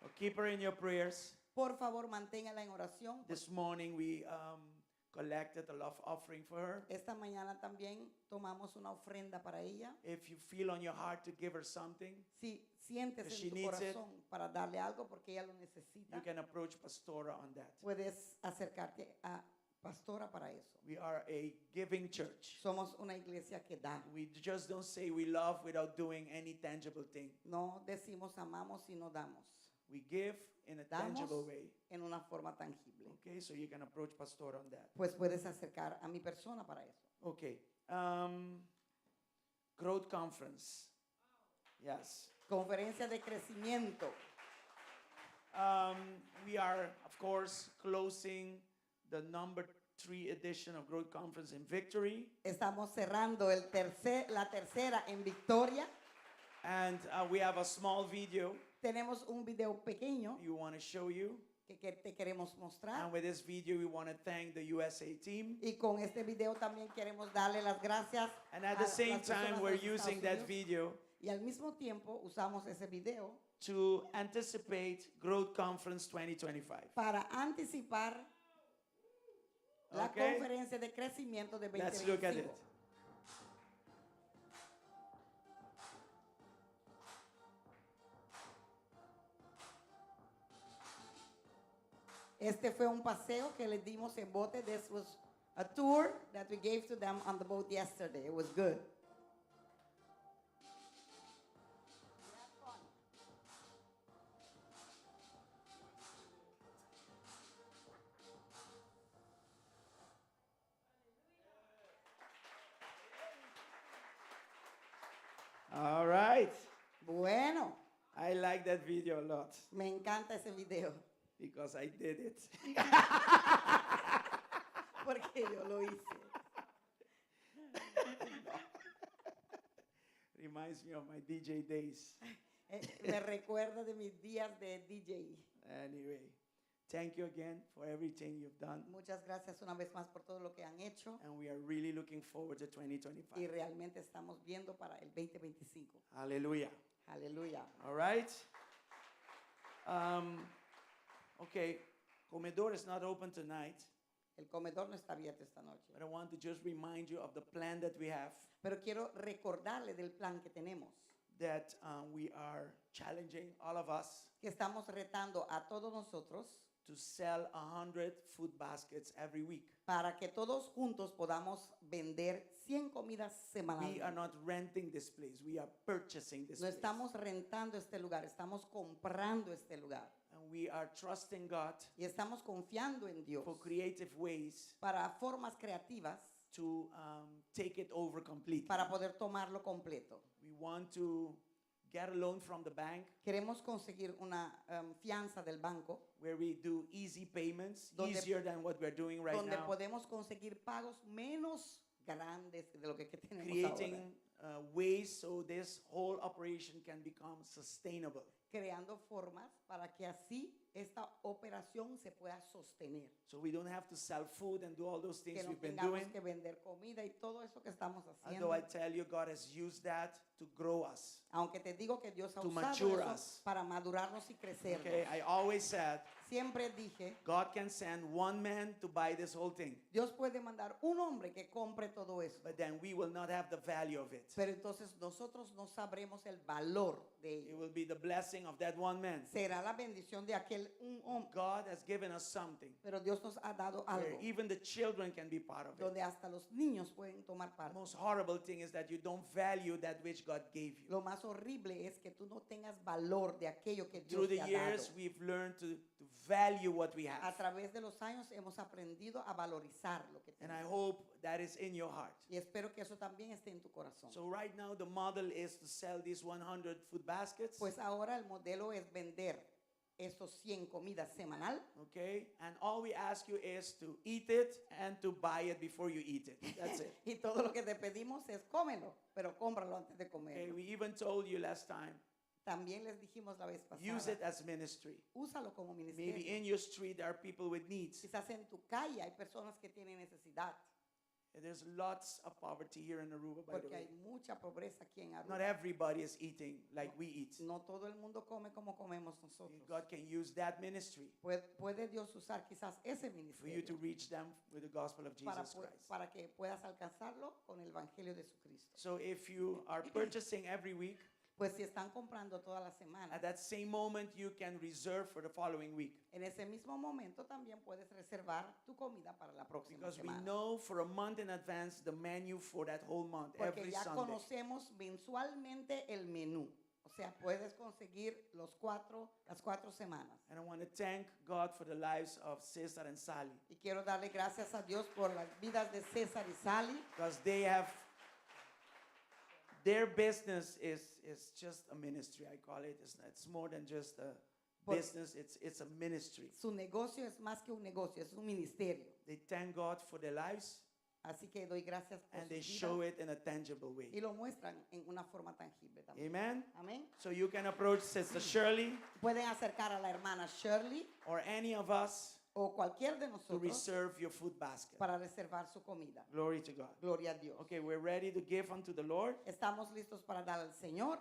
So keep her in your prayers. Por favor, manténgala en oración. This morning we collected a love offering for her. Esta mañana también tomamos una ofrenda para ella. If you feel on your heart to give her something, Si sientes If she en tu needs it, corazón para darle algo porque ella lo necesita, you can approach Pastora on that. puedes acercarte a Pastora para eso. We are a giving church. Somos una iglesia que da. We just don't say we love without doing any tangible thing. No decimos amamos y no damos. We give in a Damos tangible way. en una forma tangible. Okay, so you can approach Pastora on that. Pues puedes acercar a mi persona para eso. Okay. Growth conference. Yes. Conferencia de crecimiento. We are, of course, closing the number 3 edition of Growth Conference in Victory. Estamos cerrando la tercera en Victoria. And we have a small video Tenemos un video pequeño you want to show you. que te queremos mostrar. And with this video, we want to thank the USA team. Y con este video también queremos darle las gracias. And at a the same las personas time, de we're los using Estados that Unidos. video Y al mismo tiempo usamos ese video to anticipate Growth Conference 2025. para anticipar la Okay. conferencia de crecimiento de Let's look at 2025. it. Este fue un paseo que les dimos en bote. This was a tour that we gave to them on the boat yesterday. It was good. All right. Bueno, I like that video a lot me encanta ese video because I did it. porque yo lo hice. Reminds me of my DJ days. Me recuerda de mis días de DJ. Anyway, thank you again for everything you've done. Muchas gracias una vez más por todo lo que han hecho And we are really looking forward to y 2025. realmente estamos viendo para el 2025. Hallelujah. Aleluya. All right. Okay, Comedor is not open tonight, El comedor no está abierto esta noche. but I want to just remind you of the plan that we have, Pero quiero recordarle del plan que tenemos, that we are challenging all of us que estamos retando a todos nosotros to sell 100 food baskets every week. para que todos juntos podamos vender 100 comidas We are semanales. not renting this place, we are purchasing this No place. estamos rentando este lugar, estamos comprando este lugar. And And we are trusting God y estamos confiando en Dios for creative ways para formas creativas to take it over completely. para poder tomarlo completo. We want to get a loan from the bank Queremos conseguir una fianza del banco where we do easy payments, Donde- easier than what we're doing right donde now, podemos conseguir pagos menos grandes de lo que tenemos creating ahora, ways so this whole operation can become sustainable. creando formas para que así esta operación se pueda sostener. So we don't have to sell food and do all those things Que no we've been tengamos doing. que vender comida y todo eso que estamos Although haciendo. I tell you, God has used that to grow us. Aunque te digo que Dios ha To usado mature eso us. para madurarnos y crecer. Okay, I always said Siempre dije, God can send one man to buy this whole thing, Dios puede mandar un hombre que compre todo eso. but then we will not have the value of it. Pero entonces nosotros no sabremos el valor de It ello. will be the blessing of that one man. Será la bendición de aquel un hombre. God has given us something Pero Dios nos ha dado where algo even the children can be part of it. donde hasta los niños pueden tomar The parte. most horrible thing is that you don't value that which God gave you. Lo más horrible es que tú no tengas valor de aquello que Through Dios the te ha dado. years, we've learned to value what we A have. través de los años hemos aprendido a valorizar lo que And I tenemos. hope that is in your heart. Y espero que eso también esté en tu corazón. So right now, the model is to sell these 100 food baskets. Pues ahora el modelo es vender estos 100 comidas semanal. Okay, and all we ask you is to eat it and to buy it before you eat it. That's it. Y todo lo que te pedimos es cómelo, pero cómpralo antes de Okay, comerlo. we even told you last time, También les dijimos la vez use it pasada, as ministry. úsalo como Maybe ministerio. in your street there are people with needs. Quizás en tu calle hay personas que tienen necesidad, There's lots of poverty here in Aruba, by the porque way. hay mucha pobreza aquí en Not Aruba. everybody is eating like we eat. No todo el mundo come como comemos nosotros. God can use that ministry Puede Dios usar quizás ese for you to ministerio reach them with the gospel of para, Jesus Christ. para que puedas alcanzarlo con el Evangelio de Jesucristo. So if you are purchasing every week, Pues si están comprando toda la semana, at that same moment you can reserve for the following week. en ese mismo momento también puedes reservar tu comida para la próxima Because we semana. know for a month in advance the menu for that whole month, Porque every ya Sunday. conocemos mensualmente el menú. O sea, puedes conseguir las 4 semanas. And I want to thank God for the lives of Cesar and Sally, Y quiero darle gracias a Dios por las vidas de César y Sally, because they have, their business is just a ministry, I call it. It's more than just a Por- business, it's a ministry. su negocio es más que un negocio, es un ministerio. They thank God for their lives Así que doy gracias por and they sus show vidas it in a tangible way. y lo muestran en una forma tangible también. Amen? Amén. So you can approach Sister Shirley Pueden acercar a la hermana Shirley or any of us o cualquier de to nosotros reserve your food basket. para reservar su comida. Glory to God. Gloria a Dios. Okay, we're ready to give unto the Lord. Estamos listos para dar al Señor.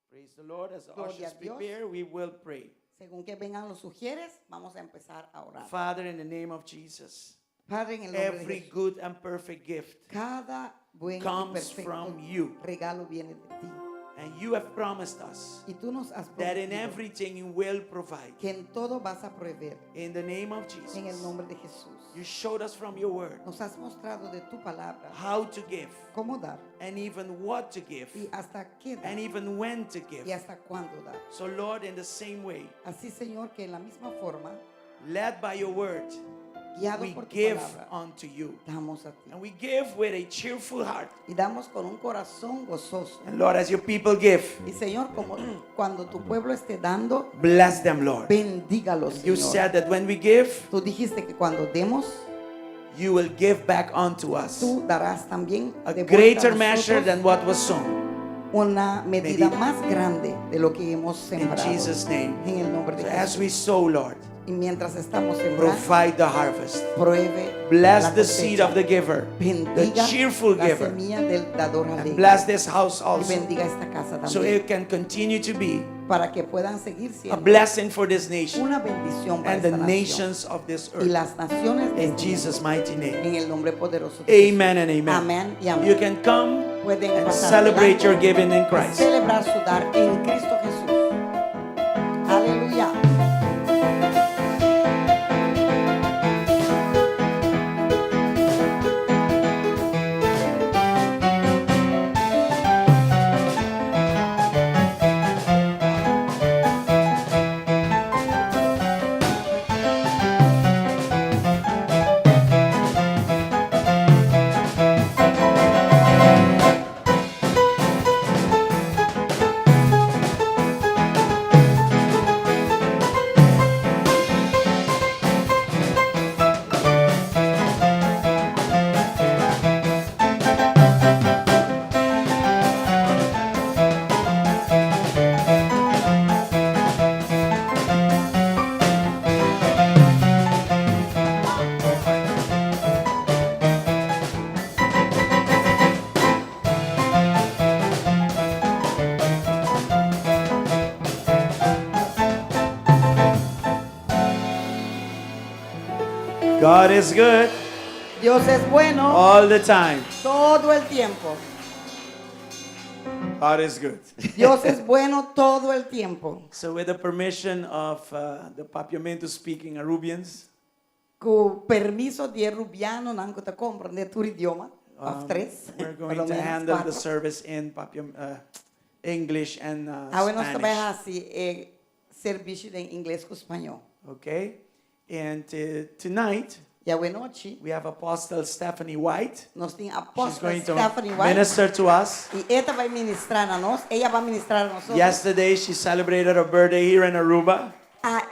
Praise the Lord. As the Gloria ushers a Dios. prepare, we will pray. Según que vengan los sugieres, vamos a empezar a orar. Father, in the name of Jesus, Padre, en el nombre de every Jesús, good and perfect gift cada buen y comes perfecto from you. regalo viene de ti. And you have promised us Y tú nos has that in prometido everything you will provide. que en todo vas a proveer. In the name of En el Jesus, nombre de Jesús. you showed us from your word Nos has mostrado de tu palabra how to give cómo dar and even what to give y hasta qué dar and even when to give. y hasta cuándo dar. So, Lord, in the same way, Así, Señor, que en la misma forma, led by your word, guiado we por tu give palabra, unto you. damos a ti. And we give with a cheerful heart. Y damos con un corazón gozoso. And Lord, as your people give, Y Señor, como cuando tu pueblo esté dando, bless them, Lord. bendígalos, You Señor. said that when we give, Tú dijiste que cuando demos, you will give back unto us tú darás también a de vuelta a greater measure nosotros than what was sown. una medida Medida. más grande de lo que hemos In sembrado. Jesus' name. En el nombre de So Jesús. as we sow, Lord, Y mientras estamos sembrando, provide the harvest. pruebe Bless la the seed cosecha. of the giver, the Bendiga cheerful la giver, semilla del dador and alegre. bless this house Y also, bendiga esta casa so también. it can continue to be Para que puedan seguir a siendo blessing for this nation una bendición para and the esta nación. nations of this Y earth. las naciones de In este Jesus' mighty mundo. name. En el nombre poderoso de Jesús. Amen and amen. Amén y amén. You can come Pueden and pasar celebrate adelante your giving in y Christ. celebrar su dar en Cristo Jesús. Aleluya. God is good Dios es bueno all the time. todo el tiempo. God is good. Dios es bueno todo el tiempo. So with the permission of the Papiamento speaking Arubians, Con permiso di Rubiano, nanco te comprende tu idioma. Of tres. we're por going lo to menos handle the cuatro. service in English and Agora nós também Spanish. assim, serviço em inglês com espanhol. Okay? And tonight, E a noite, we have Apostle Stephanie White. nós temos a She's apóstola going to Stephanie White. minister to us. E ela vai ministrar a nós. Ela vai ministrar a nós. Yesterday, she celebrated her birthday here in Aruba.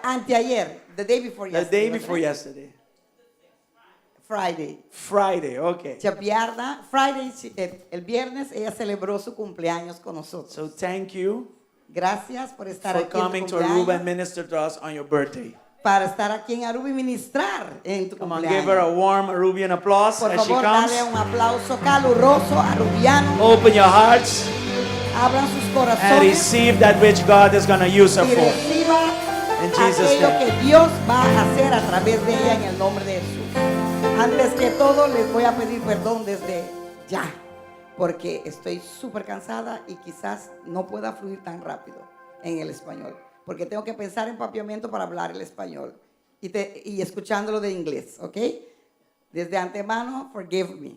Anteayer, the day before The yesterday. day before yesterday. Friday. Friday, okay. Friday, el viernes, ella celebró su cumpleaños con nosotros. So thank you Gracias por estar for aquí en tu coming to Aruba and cumpleaños, minister to us on your birthday. para estar aquí en Aruba y ministrar en tu Come on, give her a cumpleaños. warm Arubian applause Por as she favor, comes. dale un aplauso caluroso a Rubiano. Open your hearts Abran sus and corazones receive that which God is going to use her y for. reciba In Jesus' aquello name. que Dios va a hacer a través de ella en el nombre de Jesús. Antes que todo, les voy a pedir perdón desde ya, porque estoy súper cansada y quizás no pueda fluir tan rápido en el español, porque tengo que pensar en papiamiento para hablar el español y escuchándolo de inglés, ¿ok? Desde antemano, forgive me.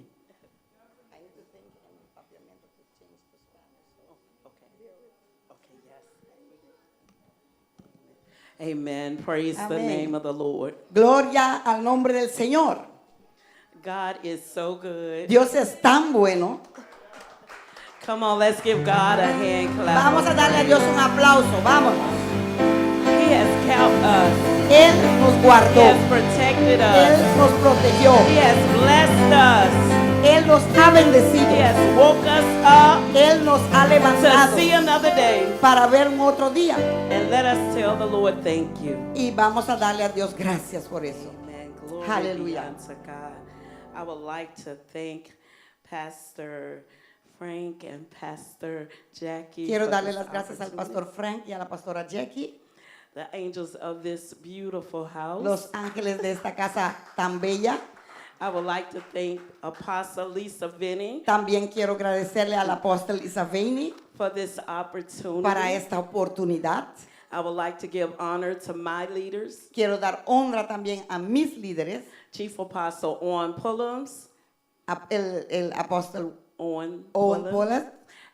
Amen. Praise the Amén. name of the Lord. Gloria al nombre del Señor. God is so good. Dios es tan bueno. Come on, let's give God a hand clap. Vamos a darle a Dios un aplauso, vámonos. He has kept us. Él nos He guardó, has protected Él us. nos protegió, He has blessed us. Él nos ha He bendecido, has woke us up Él nos ha to levantado see another day. para ver un otro día. And let us tell the Lord thank you. Y vamos a darle a Dios gracias por eso. Amen. Glory Hallelujah. be unto God. I would like to thank Pastor Frank and Pastor Jackie. Quiero for darle this las gracias al opportunity. pastor Frank y a la pastora Jackie, The angels of this beautiful house. los ángeles de esta casa tan bella. I would like to thank Apostle Lisa Vinny También quiero agradecerle al apóstol Isabeni for this opportunity. para esta oportunidad. I would like to give honor to my leaders, Quiero dar honra también a mis líderes, Chief Apostle Owen Pullums, el apóstol Owen Owen Pullums, Pollard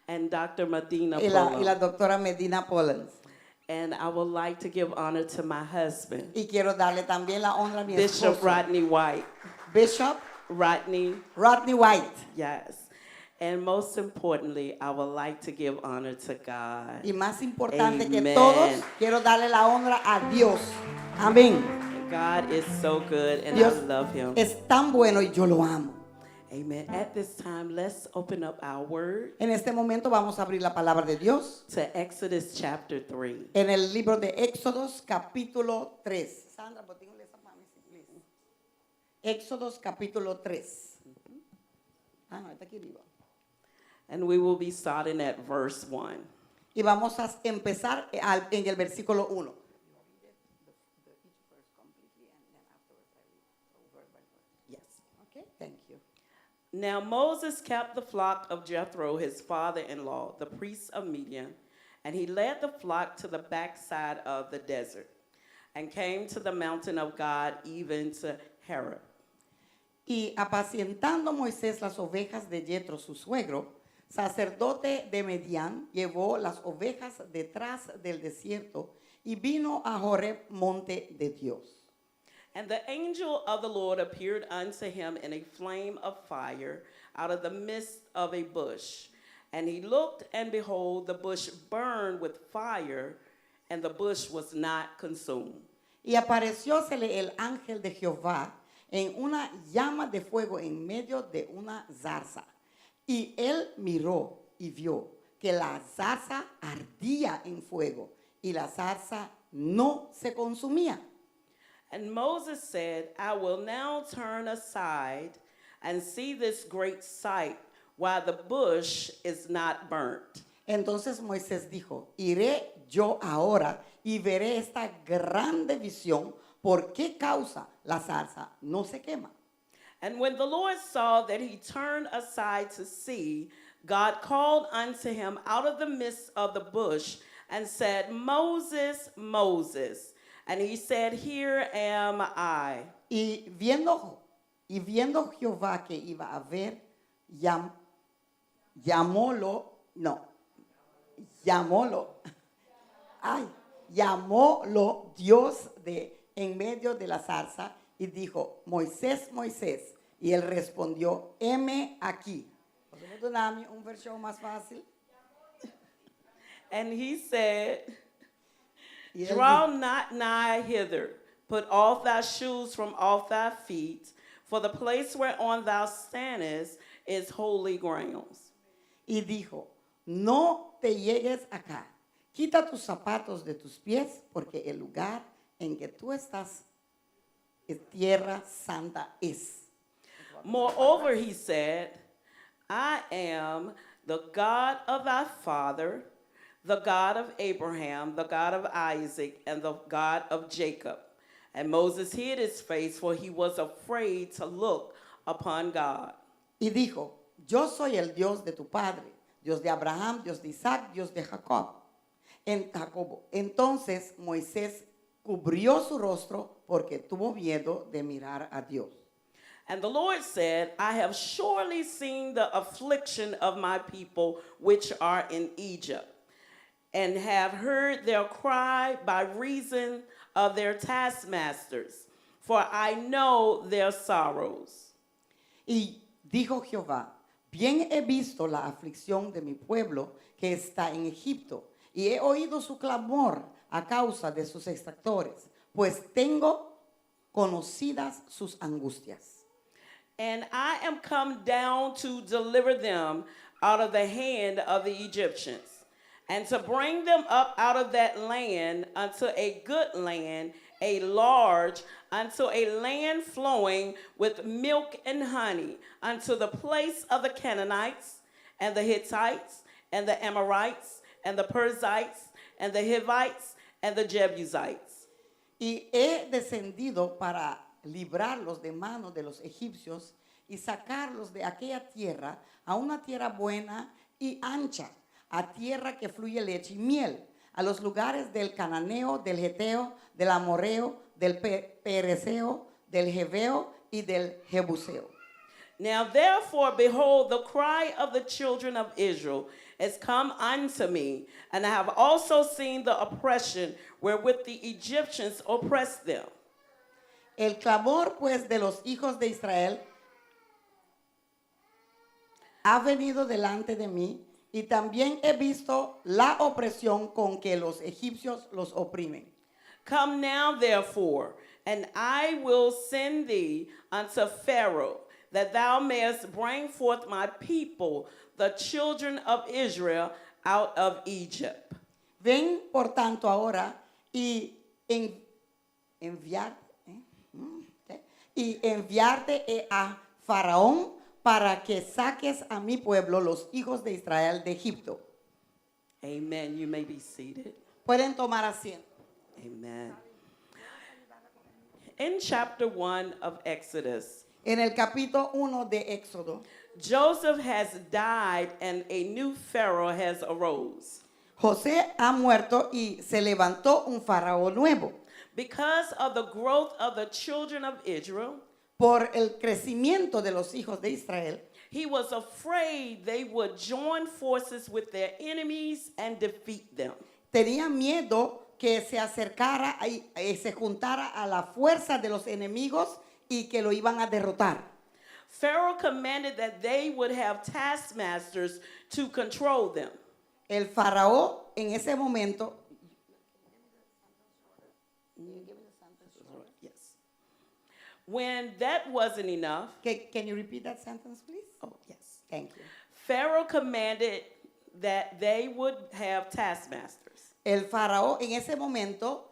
and Dr. Medina y la Pullums. doctora Medina Pollens. And I would like to give honor to my husband, Y quiero darle también la honra a mi Bishop esposo, Rodney White. Bishop Rodney, Rodney White. yes. And most importantly, I would like to give honor to God. Y más importante que Amen. todos, quiero darle la honra a Dios. Amén. God is so good and Dios I love him. es tan bueno y yo lo amo. Amen. At this time, let's open up our word En este momento vamos a abrir la palabra de Dios to Exodus chapter 3. en el libro de Éxodos capítulo 3. Sandra, botín, esa para mí, please. Éxodos capítulo 3. Ah, no, está aquí arriba. And we will be starting at verse 1. Y vamos a empezar en el versículo 1. Yes. Okay, thank you. Now Moses kept the flock of Jethro, his father-in-law, the priest of Midian, and he led the flock to the backside of the desert and came to the mountain of God, even to Horeb. Y apacientando Moisés las ovejas de Jetro, su suegro, sacerdote de Medián, llevó las ovejas detrás del desierto y vino a Horeb, monte de Dios. And the angel of the Lord appeared unto him in a flame of fire out of the midst of a bush. And he looked, and behold, the bush burned with fire, and the bush was not consumed. Y apareciósele el ángel de Jehová en una llama de fuego en medio de una zarza. Y él miró y vio que la zarza ardía en fuego y la zarza no se consumía. And Moses said, I will now turn aside and see this great sight, while the bush is not burnt. Entonces Moisés dijo, iré yo ahora y veré esta grande visión, ¿por qué causa la zarza no se quema? And when the Lord saw that he turned aside to see, God called unto him out of the midst of the bush and said, Moses, Moses. And he said, Here am I. Y viendo Jehová que iba a ver, llamólo, Dios de en medio de la zarza y dijo, Moisés, Moisés. Y él respondió, heme aquí. ¿Podemos darme una versión más fácil? And he said, Y él Draw dijo, not nigh hither, put off thy shoes from off thy feet, for the place whereon thou standest is holy grounds. y dijo, no te llegues acá, quita tus zapatos de tus pies, porque el lugar en que tú estás es tierra santa es. Moreover, he said, I am the God of thy father, the God of Abraham, the God of Isaac, and the God of Jacob. And Moses hid his face, for he was afraid to look upon God. Y dijo, yo soy el Dios de tu padre, Dios de Abraham, Dios de Isaac, Dios de Jacobo. Entonces Moisés cubrió su rostro porque tuvo miedo de mirar a Dios. And the Lord said, I have surely seen the affliction of my people which are in Egypt, and have heard their cry by reason of their taskmasters, for I know their sorrows. Y dijo Jehová, bien he visto la aflicción de mi pueblo que está en Egipto, y he oído su clamor a causa de sus extractores, pues tengo conocidas sus angustias. And I am come down to deliver them out of the hand of the Egyptians, and to bring them up out of that land unto a good land, a large, unto a land flowing with milk and honey, unto the place of the Canaanites, and the Hittites, and the Amorites, and the Perizzites, and the Hivites, and the Jebusites. Y he descendido para librarlos de manos de los egipcios y sacarlos de aquella tierra a una tierra buena y ancha, a tierra que fluye leche y miel, a los lugares del cananeo, del geteo, del amorreo, del pereceo, del jebeo y del jebuseo. Now therefore, behold, the cry of the children of Israel is come unto me, and I have also seen the oppression wherewith the Egyptians oppressed them. El clamor pues de los hijos de Israel ha venido delante de mí, y también he visto la opresión con que los egipcios los oprimen. Come now, therefore, and I will send thee unto Pharaoh, that thou mayest bring forth my people, the children of Israel, out of Egypt. Ven por tanto ahora y enviarte a Faraón para que saques a mi pueblo, los hijos de Israel, de Egipto. Amen. You may be seated. Pueden tomar asiento. Amen. In chapter 1 of Exodus, En el capítulo 1 de Éxodo, Joseph has died and a new Pharaoh has arose. José ha muerto y se levantó un faraón nuevo. Because of the growth of the children of Israel, Por el crecimiento de los hijos de Israel, he was afraid they would join forces with their enemies and defeat them. tenía miedo que se acercara y se juntara a la fuerza de los enemigos y que lo iban a derrotar. Pharaoh commanded that they would have taskmasters to control them. El faraón en ese momento, Yes. When that wasn't enough, can you repeat that sentence, please? oh yes, Thank you. Pharaoh commanded that they would have taskmasters. El faraón en ese momento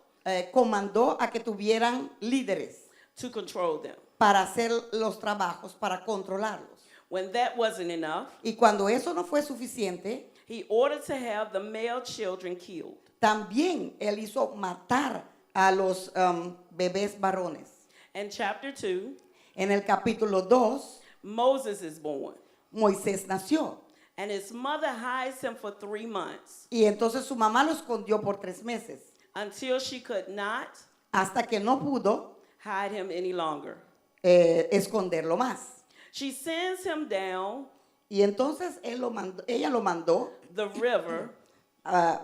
comandó a que tuvieran líderes To control them. para hacer los trabajos, para controlarlos. When that wasn't enough, Y cuando eso no fue suficiente, he ordered to have the male children killed. también él hizo matar a los bebés varones. In chapter 2, En el capítulo 2, Moses is born, Moisés nació. and his mother hides him for 3 months Y entonces su mamá lo escondió por 3 meses, until she could not hasta que no pudo hide him any longer. esconderlo más. She sends him down Y entonces ella lo mandó the river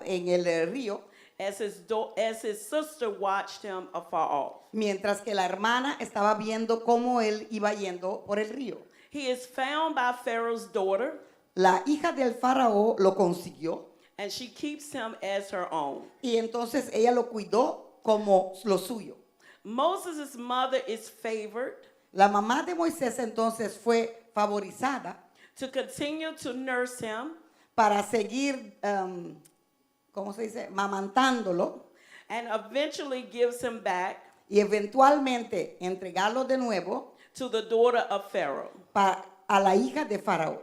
en el río, as his sister watched him afar off. mientras que la hermana estaba viendo cómo él iba yendo por el río. He is found by Pharaoh's daughter, La hija del faraón lo consiguió and she keeps him as her own. y entonces ella lo cuidó como lo suyo. Moses' mother is favored La mamá de Moisés entonces fue favorizada to continue to nurse him para seguir, ¿cómo se dice? Mamantándolo and eventually gives him back y eventualmente entregarlo de nuevo to the daughter of Pharaoh. a la hija de Faraón.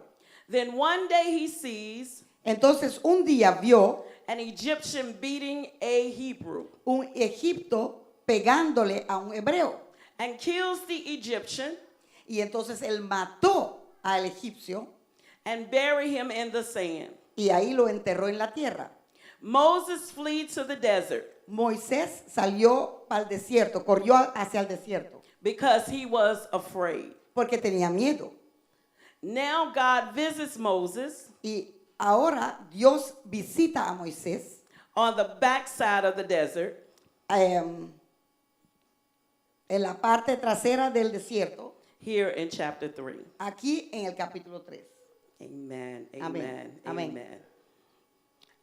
Then one day he sees Entonces un día vio an Egyptian beating a Hebrew un Egipto pegándole a un hebreo and kills the Egyptian y entonces él mató al egipcio and bury him in the sand. y ahí lo enterró en la tierra. Moses flees to the desert Moisés salió al desierto, corrió hacia el desierto because he was afraid. porque tenía miedo. Now God visits Moses Y ahora Dios visita a Moisés on the backside of the desert, en la parte trasera del desierto, here in chapter 3. aquí en el capítulo 3. Amen, Amén, amen, amén. amen.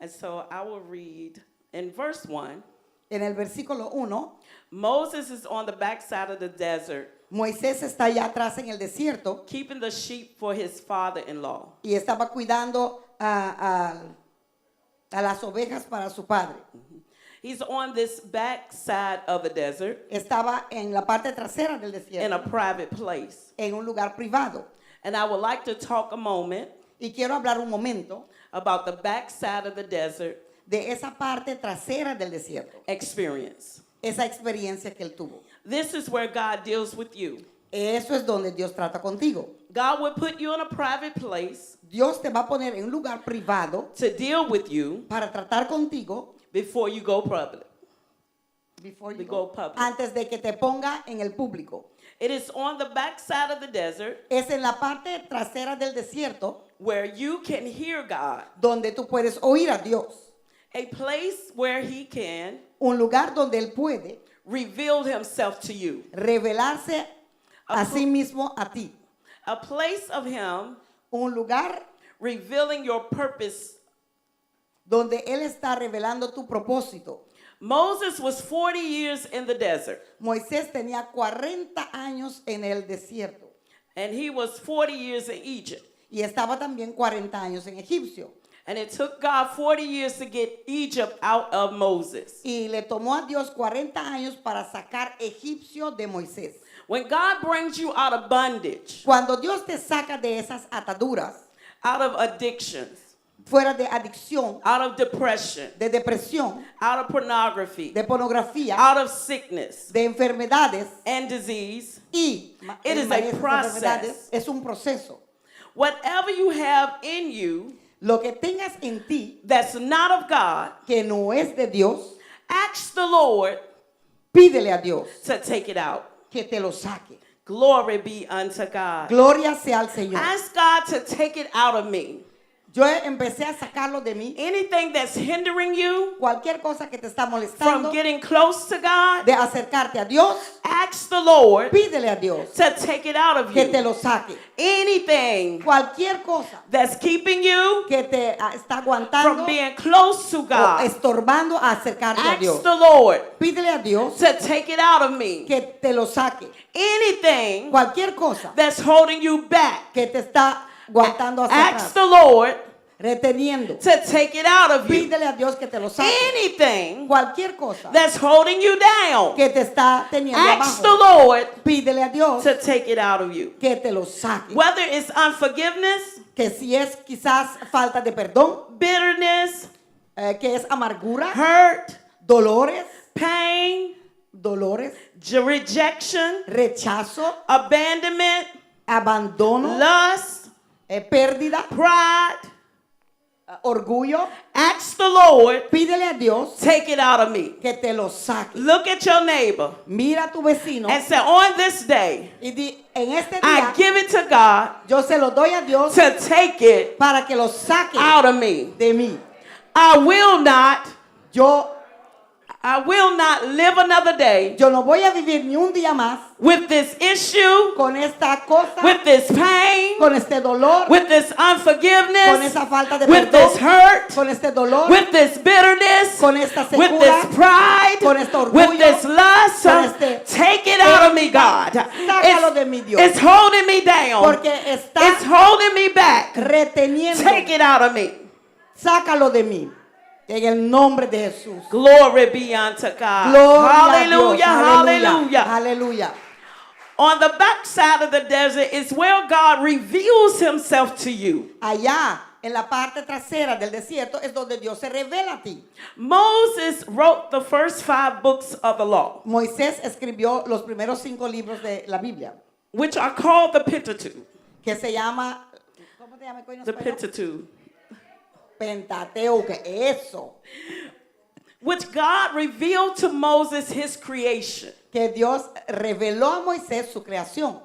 And so I will read in verse 1. En el versículo 1, Moses is on the backside of the desert, Moisés está allá atrás en el desierto keeping the sheep for his father-in-law. y estaba cuidando a las ovejas para su padre. He's on this backside of the desert Estaba en la parte trasera del in a desierto, private place. en un lugar privado. And I would like to talk a moment Y quiero hablar un momento about the backside of the desert de esa parte trasera del desierto, experience. esa experiencia que él tuvo. This is where God deals with you. Eso es donde Dios trata contigo. God will put you in a private place Dios te va a poner en un lugar privado to deal with you para tratar contigo before you go public. before you We go- go public. antes de que te ponga en el público. It is on the backside of the desert Es en la parte trasera del desierto where you can hear God, donde tú puedes oír a Dios. a place where He can Un lugar donde Él puede reveal Himself to you, revelarse a sí mismo a ti. a place of Him Un lugar revealing your purpose. donde Él está revelando tu propósito. Moses was 40 years in the desert, Moisés tenía 40 años en el desierto and he was 40 years in Egypt. y estaba también 40 años en Egipcio. And it took God 40 years to get Egypt out of Moses. Y le tomó a Dios 40 años para sacar Egipcio de Moisés. When God brings you out of bondage, Cuando Dios te saca de esas ataduras, out of addictions, fuera de adicción, out of depression, de depresión, out of pornography, de pornografía, out of sickness de enfermedades and disease, y It is a esas process. enfermedades, es un proceso. whatever you have in you Lo que tengas en ti that's not of God, que no es de Dios, ask the Lord pídele a Dios to take it out. que te lo saque. Glory be unto God. Gloria sea al Señor. Ask God to take it out of me. Yo empecé a sacarlo de mí. Anything that's hindering you Cualquier cosa que te está from molestando getting close to God, de acercarte a Dios, ask the Lord pídele a Dios to take it out of que te you. lo saque. Anything Cualquier cosa that's keeping you que te está from aguantando being close to o God, estorbando a acercarte a ask Dios, the Lord pídele a Dios to take it out of me. que te lo saque. Anything Cualquier cosa that's holding you back, que te está aguantando hacia ask atrás, the Lord reteniendo, to take it out of you. pídele a Dios que te lo saque. Anything Cualquier cosa that's holding you down, que te está teniendo ask the abajo, Lord pídele a Dios to take it out of you. que te lo saque. Whether it's unforgiveness, Que si es quizás falta de perdón, bitterness, que es amargura, hurt, dolores, pain, dolores, rejection, rechazo, abandonment, abandono, lust, pérdida, pride. orgullo. Ask the Lord, Pídele a Dios take it out of me. que te lo saque. Look at your neighbor Mira a tu vecino and say, on this day, y di, en este I día give it to God yo se lo doy a Dios to take it para que lo saque out of me. de mí. I will not Yo live another day no voy a vivir ni un día más with this issue, con esta cosa, with this pain, con este dolor, with this con unforgiveness, esa falta de with perdón, this hurt, con este dolor, with this bitterness, con esta with secura, this pride, con este orgullo, with this lust. con este- Take it out of me, God. Sácalo de mi Dios. It's holding me down. porque está It's holding me back. reteniendo. Take it out of me. Sácalo de mí. En el nombre de Jesús. Glory be unto God. Gloria Hallelujah, a Dios. hallelujah. Aleluya. On the backside of the desert is where God reveals himself to you. Allá, en la parte trasera del desierto, es donde Dios se revela a ti. Moses wrote the first 5 books of the law, Moisés escribió los primeros 5 libros de la Biblia, which are called the Pentateuch. que se llama, ¿cómo se llama en The español? Pentateuch. Pentateuco, eso. Which God revealed to Moses his creation. Que Dios reveló a Moisés su creación.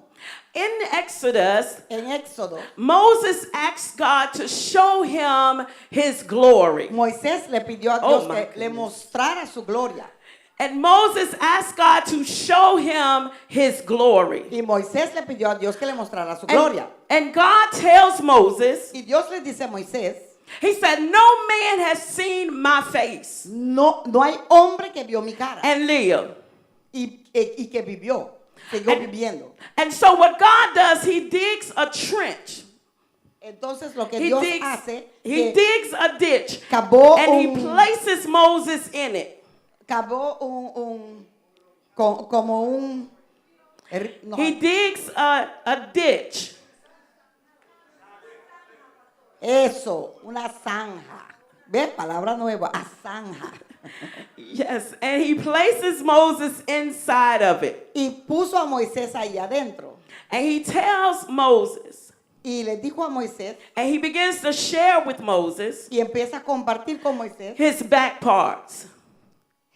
In Exodus, En Éxodo, Moses asked God to show him his glory. Moisés le pidió a Oh, Dios my que le mostrara su gloria. And Moses asked God to show him his glory. Y Moisés le pidió a Dios que le mostrara su gloria. And God tells Moses, Y Dios le dice a Moisés, he said, no man has seen my face no hay hombre que vio mi cara and live. y que vivió, siguió And- viviendo. And so what God does, he digs a trench. Entonces lo que He Dios digs, hace, he que digs a ditch. cavó And he un, places Moses in it. como un, no, He digs a ditch. eso, una zanja. ¿Ves? Palabra nueva, a zanja. Yes, and he places Moses inside of it. Y puso a Moisés ahí adentro. And he tells Moses, Y le dijo a Moisés, and he begins to share with Moses y empieza a compartir con Moisés his back parts.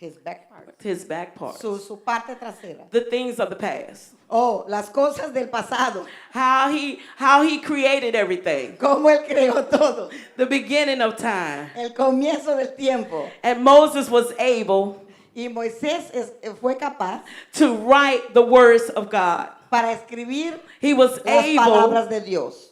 his back part, His back parts. su parte trasera. The things of the past. Oh, las cosas del pasado. How he created everything. Cómo él creó todo. The beginning of time. El comienzo del tiempo. And Moses was able Y Moisés fue capaz to write the words of God. para escribir He was las able, palabras de Dios.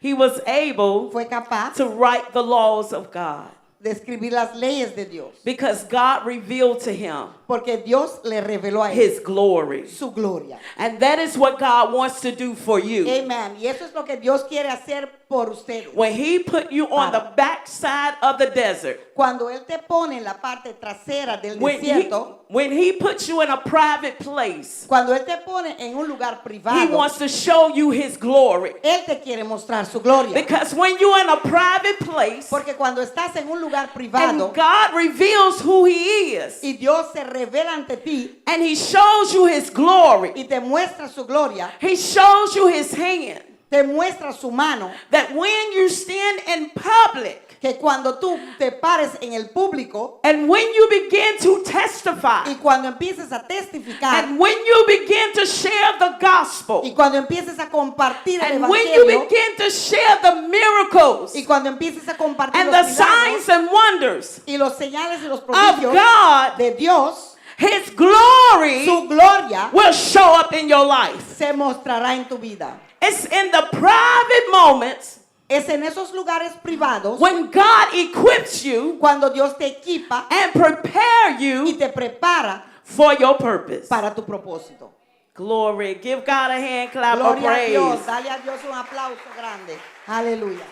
he was able Fue capaz to write the laws of God. de escribir las leyes de Dios. Because God revealed to him Porque Dios le reveló a él his glory. su gloria. And that is what God wants to do for you. Amen. Y eso es lo que Dios quiere hacer por ustedes. When he put you on the backside of the desert, Cuando Él te pone en la parte trasera del when he puts you in a private place, cuando Él te pone en un lugar he privado, wants to show you his glory. Él te quiere mostrar su gloria. Because when you're in a private place Porque cuando estás en un lugar privado and God reveals who he is y Dios se revela ante ti and he shows you his glory, y te muestra su gloria, he shows you his hand, te muestra su mano, that when you stand in public que cuando tú te pares en el público and when you begin to testify y cuando empieces a testificar and when you begin to share the gospel y cuando empieces a compartir el and when you evangelio begin to share the miracles y cuando empieces a compartir and los the signs milagros and wonders y los señales y los of prodigios God, de Dios, his glory su gloria will show up in your life. se mostrará en tu vida. It's in the private moments Es en esos lugares privados when God equips you cuando Dios te equipa and prepare y you te prepara for your purpose. para tu propósito. Glory. Give God a hand clap of Gloria a praise. Dios, dale a Dios un aplauso grande. Aleluya.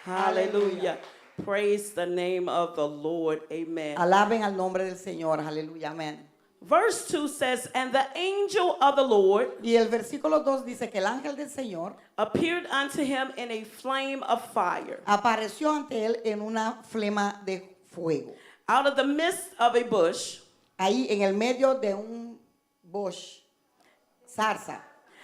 Hallelujah. Praise the name of the Lord. Amen. Alaben al nombre del Señor. Aleluya. Amén. Verse 2 says, and the angel of the Lord Y el versículo 2 dice que el ángel del Señor appeared unto him in a flame of fire apareció ante él en una flema de fuego. out of the midst of a bush. ahí en el medio de un bush, zarza.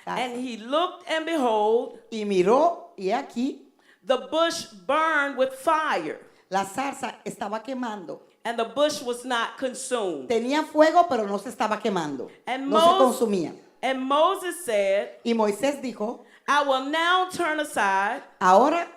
And he looked, and behold, Y miró, y aquí the bush burned with fire, la zarza estaba quemando. and the bush was not consumed. Tenía fuego, pero no se estaba quemando. And No se consumía. And Moses said, Y Moisés dijo, I will now turn aside ahora,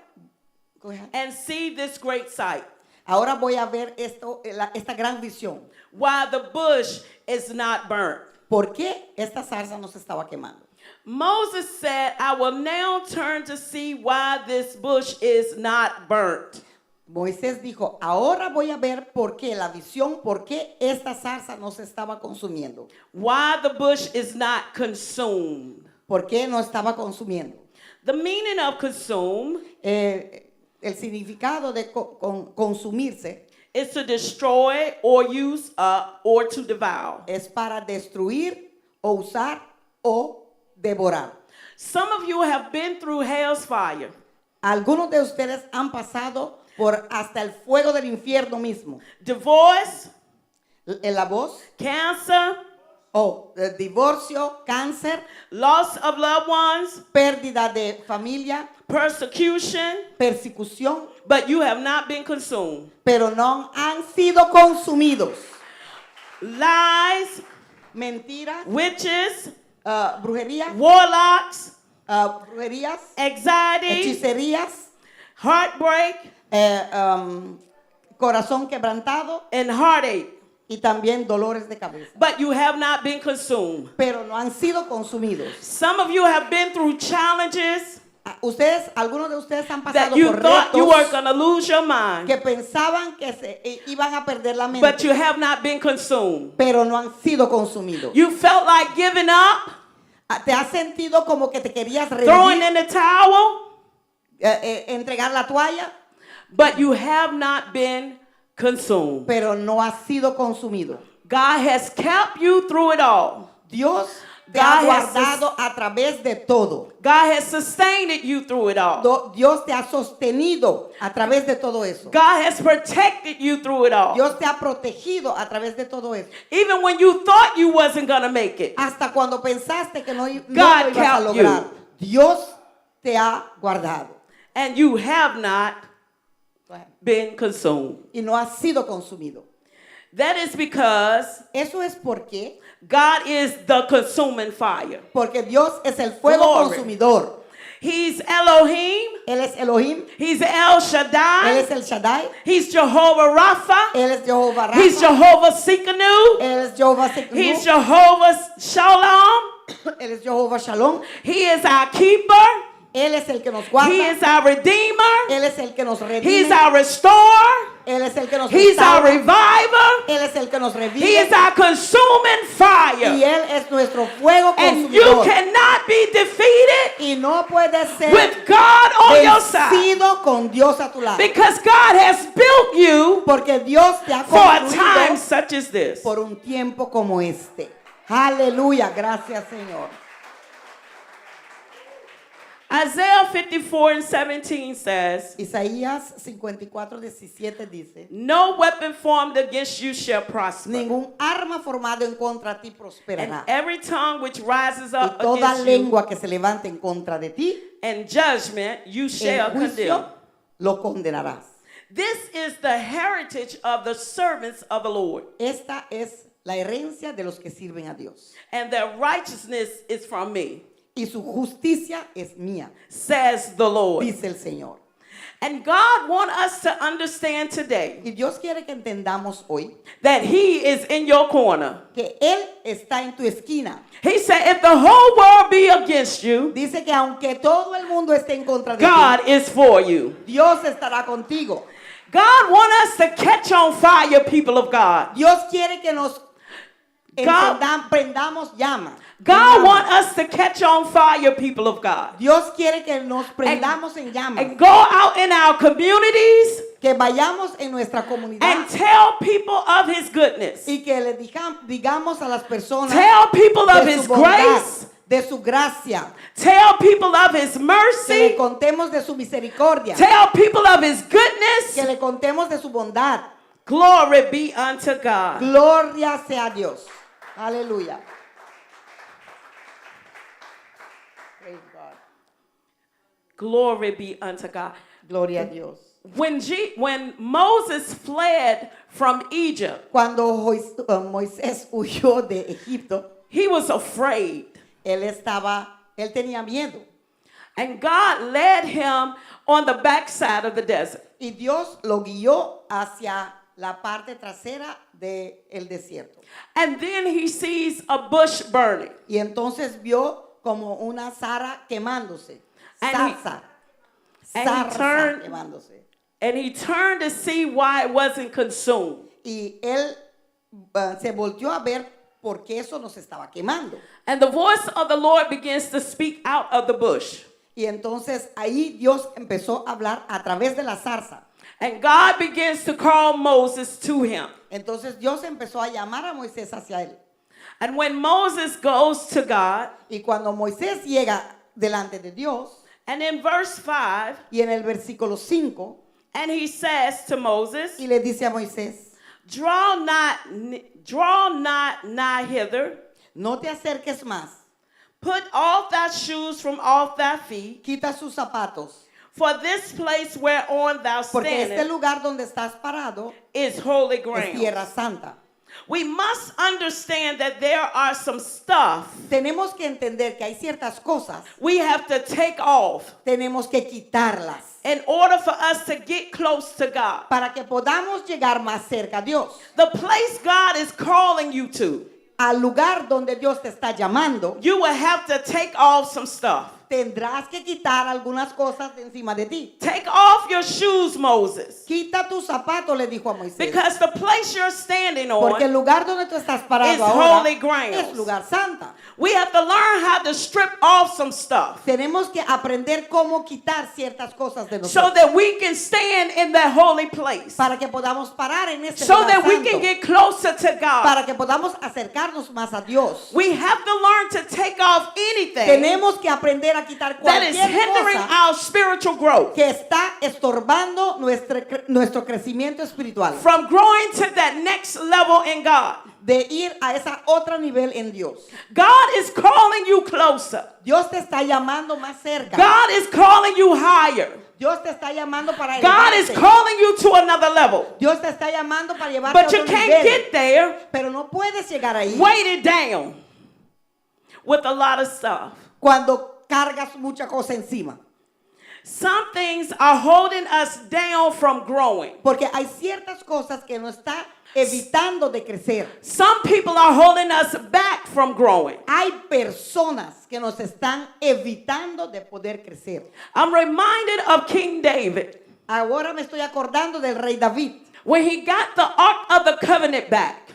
go ahead. and see this great sight, Ahora voy a ver esta gran visión. why the bush is not burnt. ¿Por qué esta zarza no se estaba quemando? Moses said, I will now turn to see why this bush is not burnt. Moisés dijo, ahora voy a ver por qué, la visión, por qué esta zarza no se estaba consumiendo. Why the bush is not consumed. ¿Por qué no estaba consumiendo? The meaning of consume El significado de consumirse is to destroy or use up or to devour. es para destruir o usar o devorar. Some of you have been through hell's fire. Algunos de ustedes han pasado por hasta el fuego del infierno mismo. Divorce, En la voz, cancer, divorcio, cáncer, loss of loved ones, pérdida de familia, persecution, persecución, but you have not been consumed. pero no han sido consumidos. Lies, Mentiras, witches, brujerías, warlocks, brujerías, anxiety, hechicerías, heartbreak, corazón quebrantado and heartache, y también dolores de cabeza. but you have not been consumed. Pero no han sido consumidos. Some of you have been through challenges Algunos de ustedes han that pasado you por thought you were retos going to lose your mind, que pensaban que iban a perder la but mente, you have not been consumed. pero no han sido consumidos. You felt like giving up, ¿Te has sentido como que te querías throwing rendir, in the towel, entregar la toalla, but you have not been consumed. pero no has sido consumido? God has kept you through it all. Dios te ha God has guardado a través de todo. God has sustained you through it all. Dios te ha sostenido a través de todo eso. God has protected you through it all. Dios te ha protegido a través de todo eso. Even when you thought you wasn't going to make it. Hasta cuando pensaste que no lo God ibas a kept lograr. Dios te ha guardado. And you have not been consumed. Y no has sido consumido. That is because Eso es porque God is the consuming fire. Porque Dios es el fuego Glory. consumidor. He's Elohim. Él es Elohim. He's El Él Shaddai. es el Shaddai. He's Jehovah Rapha. Él es Jehová Rafa. He's Jehovah Sikkenu. Él es Jehová Seknu. He's Jehovah Shalom. Él es Jehová Shalom. He is our keeper. Él es el que nos guarda. He is our redeemer. Él es el que nos redime. He's our restorer. Él es el que nos He's our restaura. reviver. Él es el que nos He revive. is our consuming Y fire. Él es nuestro fuego And you consumidor. cannot be defeated Y no puede ser with God on your side. vencido con Dios a tu lado. Because God has built you Porque Dios te ha for a time construido such as this. por un tiempo como este. Aleluya, gracias Señor. Isaiah 54:17 says, Isaías 54:17 dice, no weapon formed against you shall prosper. ningún arma formada en contra de ti And prosperará. every tongue which rises Y up toda against you lengua que se levante en contra de ti, in judgment you shall en juicio condemn. lo condenarás. This is the heritage of the servants of the Lord, Esta es la herencia de los que sirven a Dios. and their righteousness is from me, Y su justicia es mía, says the Lord. dice el Señor. And God wants us to understand today Y Dios quiere que entendamos hoy that He is in your corner. que Él está en tu esquina. He said, if the whole world be against you, Dice que aunque todo el mundo esté en contra de God ti, is for you. Dios estará contigo. God wants us to catch on fire, people of God. Dios quiere que nos God- prendamos llama. God wants us to catch on fire, people of God. Dios quiere que nos prendamos en llamas. And go out in our communities Que vayamos en nuestra comunidad and tell people of His goodness. y que le digamos a las personas Tell people of de His su bondad, grace. de su gracia. Tell people of His Que le mercy. contemos de su misericordia. Tell people of His Que goodness. le contemos de su bondad. Glory be unto God. Gloria sea a Dios. Aleluya. Praise God. Glory be unto God. Gloria a Dios. When Moses fled from Egypt, Cuando Moisés huyó de Egipto, he was afraid. él tenía miedo. And God led him on the backside of the desert. Y Dios lo guió hacia la parte trasera del desierto. And then he sees a bush burning. Y entonces vio como una zara quemándose. And he- Zarza. and he Zarza turned- quemándose. And he turned to see why it wasn't consumed. Y él se volteó a ver por qué eso nos estaba quemando. And the voice of the Lord begins to speak out of the bush. Y entonces ahí Dios empezó a hablar a través de la zarza. And God begins to call Moses to him. Entonces Dios empezó a llamar a Moisés hacia él. And when Moses goes to God, Y cuando Moisés llega delante de Dios, and in verse 5, y en el versículo 5, and he says to Moses, y le dice a Moisés, draw not nigh hither, no te acerques más, put off thy shoes from off thy feet, quita sus zapatos, for this place whereon thou porque este standest lugar donde estás parado is holy es ground. tierra santa. We must understand that there are some stuff Tenemos que entender que hay ciertas cosas, we have to take off tenemos que quitarlas in order for us to get close to God. para que podamos llegar más cerca a Dios. The place God is calling you to, Al lugar donde Dios te está llamando, you will have to take off some stuff. tendrás que quitar algunas cosas de encima de ti. Take off your shoes, Moses, Quita tus zapatos, le dijo a Moisés. because the place you're standing Porque el on, lugar donde tú estás parado is ahora holy ground. es lugar santa. we have to learn how to strip off some stuff Tenemos que aprender cómo quitar ciertas cosas de so nosotros that we can stand in that holy place, para que podamos parar en este so lugar that we santo, can get closer to God. para que podamos acercarnos más a Dios. We have to learn to take off anything Tenemos que aprender a quitar that is cualquier hindering cosa our spiritual growth que está estorbando nuestro crecimiento espiritual, from growing to that next level in God. de ir a esa otra nivel en Dios. God is calling you closer. Dios te está llamando más cerca. God is calling you higher. Dios te está llamando para God is elevarte. calling you to another level. Dios te está llamando para llevarte But a you otro can't nivel. get there Pero no puedes llegar ahí weighted down with a lot of stuff. cuando cargas mucha cosa encima. Some things are holding us down from growing. Porque hay ciertas cosas que nos está evitando de crecer. Some people are holding us back from growing. Hay personas que nos están evitando de poder crecer. I'm reminded of King David Ahora me estoy acordando del rey David. when he got the Ark of the Covenant back.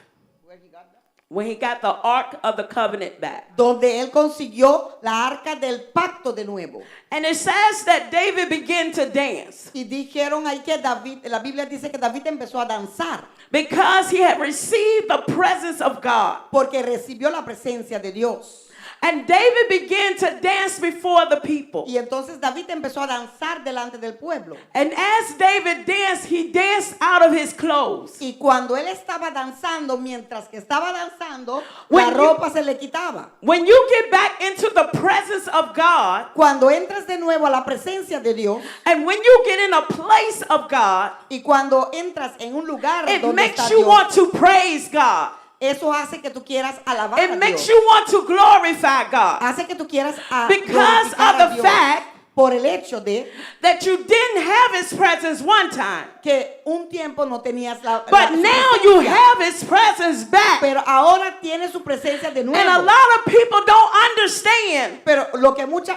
When he got the Ark of the Covenant back. Donde él consiguió la arca del pacto de nuevo. And it says that David began to dance Y dijeron ahí que David, la Biblia dice que David empezó a danzar because he had received the presence of God. porque recibió la presencia de Dios. And David began to dance before the people. Y entonces David empezó a danzar delante del pueblo. And as David danced, he danced out of his clothes. Y cuando él estaba danzando, mientras que estaba danzando, When la you- ropa se le quitaba. When you get back into the presence of God, Cuando entras de nuevo a la presencia de Dios and when you get in a place of God, y cuando entras en un lugar it donde makes está you Dios, want to praise God. eso hace que tú quieras alabar It a makes Dios. you want to glorify God. Hace que tú quieras Because glorificar of a the Dios fact por el hecho de that you didn't have his presence one time, que un tiempo no tenías but su now you presencia, have his presence back. pero ahora tienes su presencia de And a nuevo. lot of people don't understand Pero lo que mucha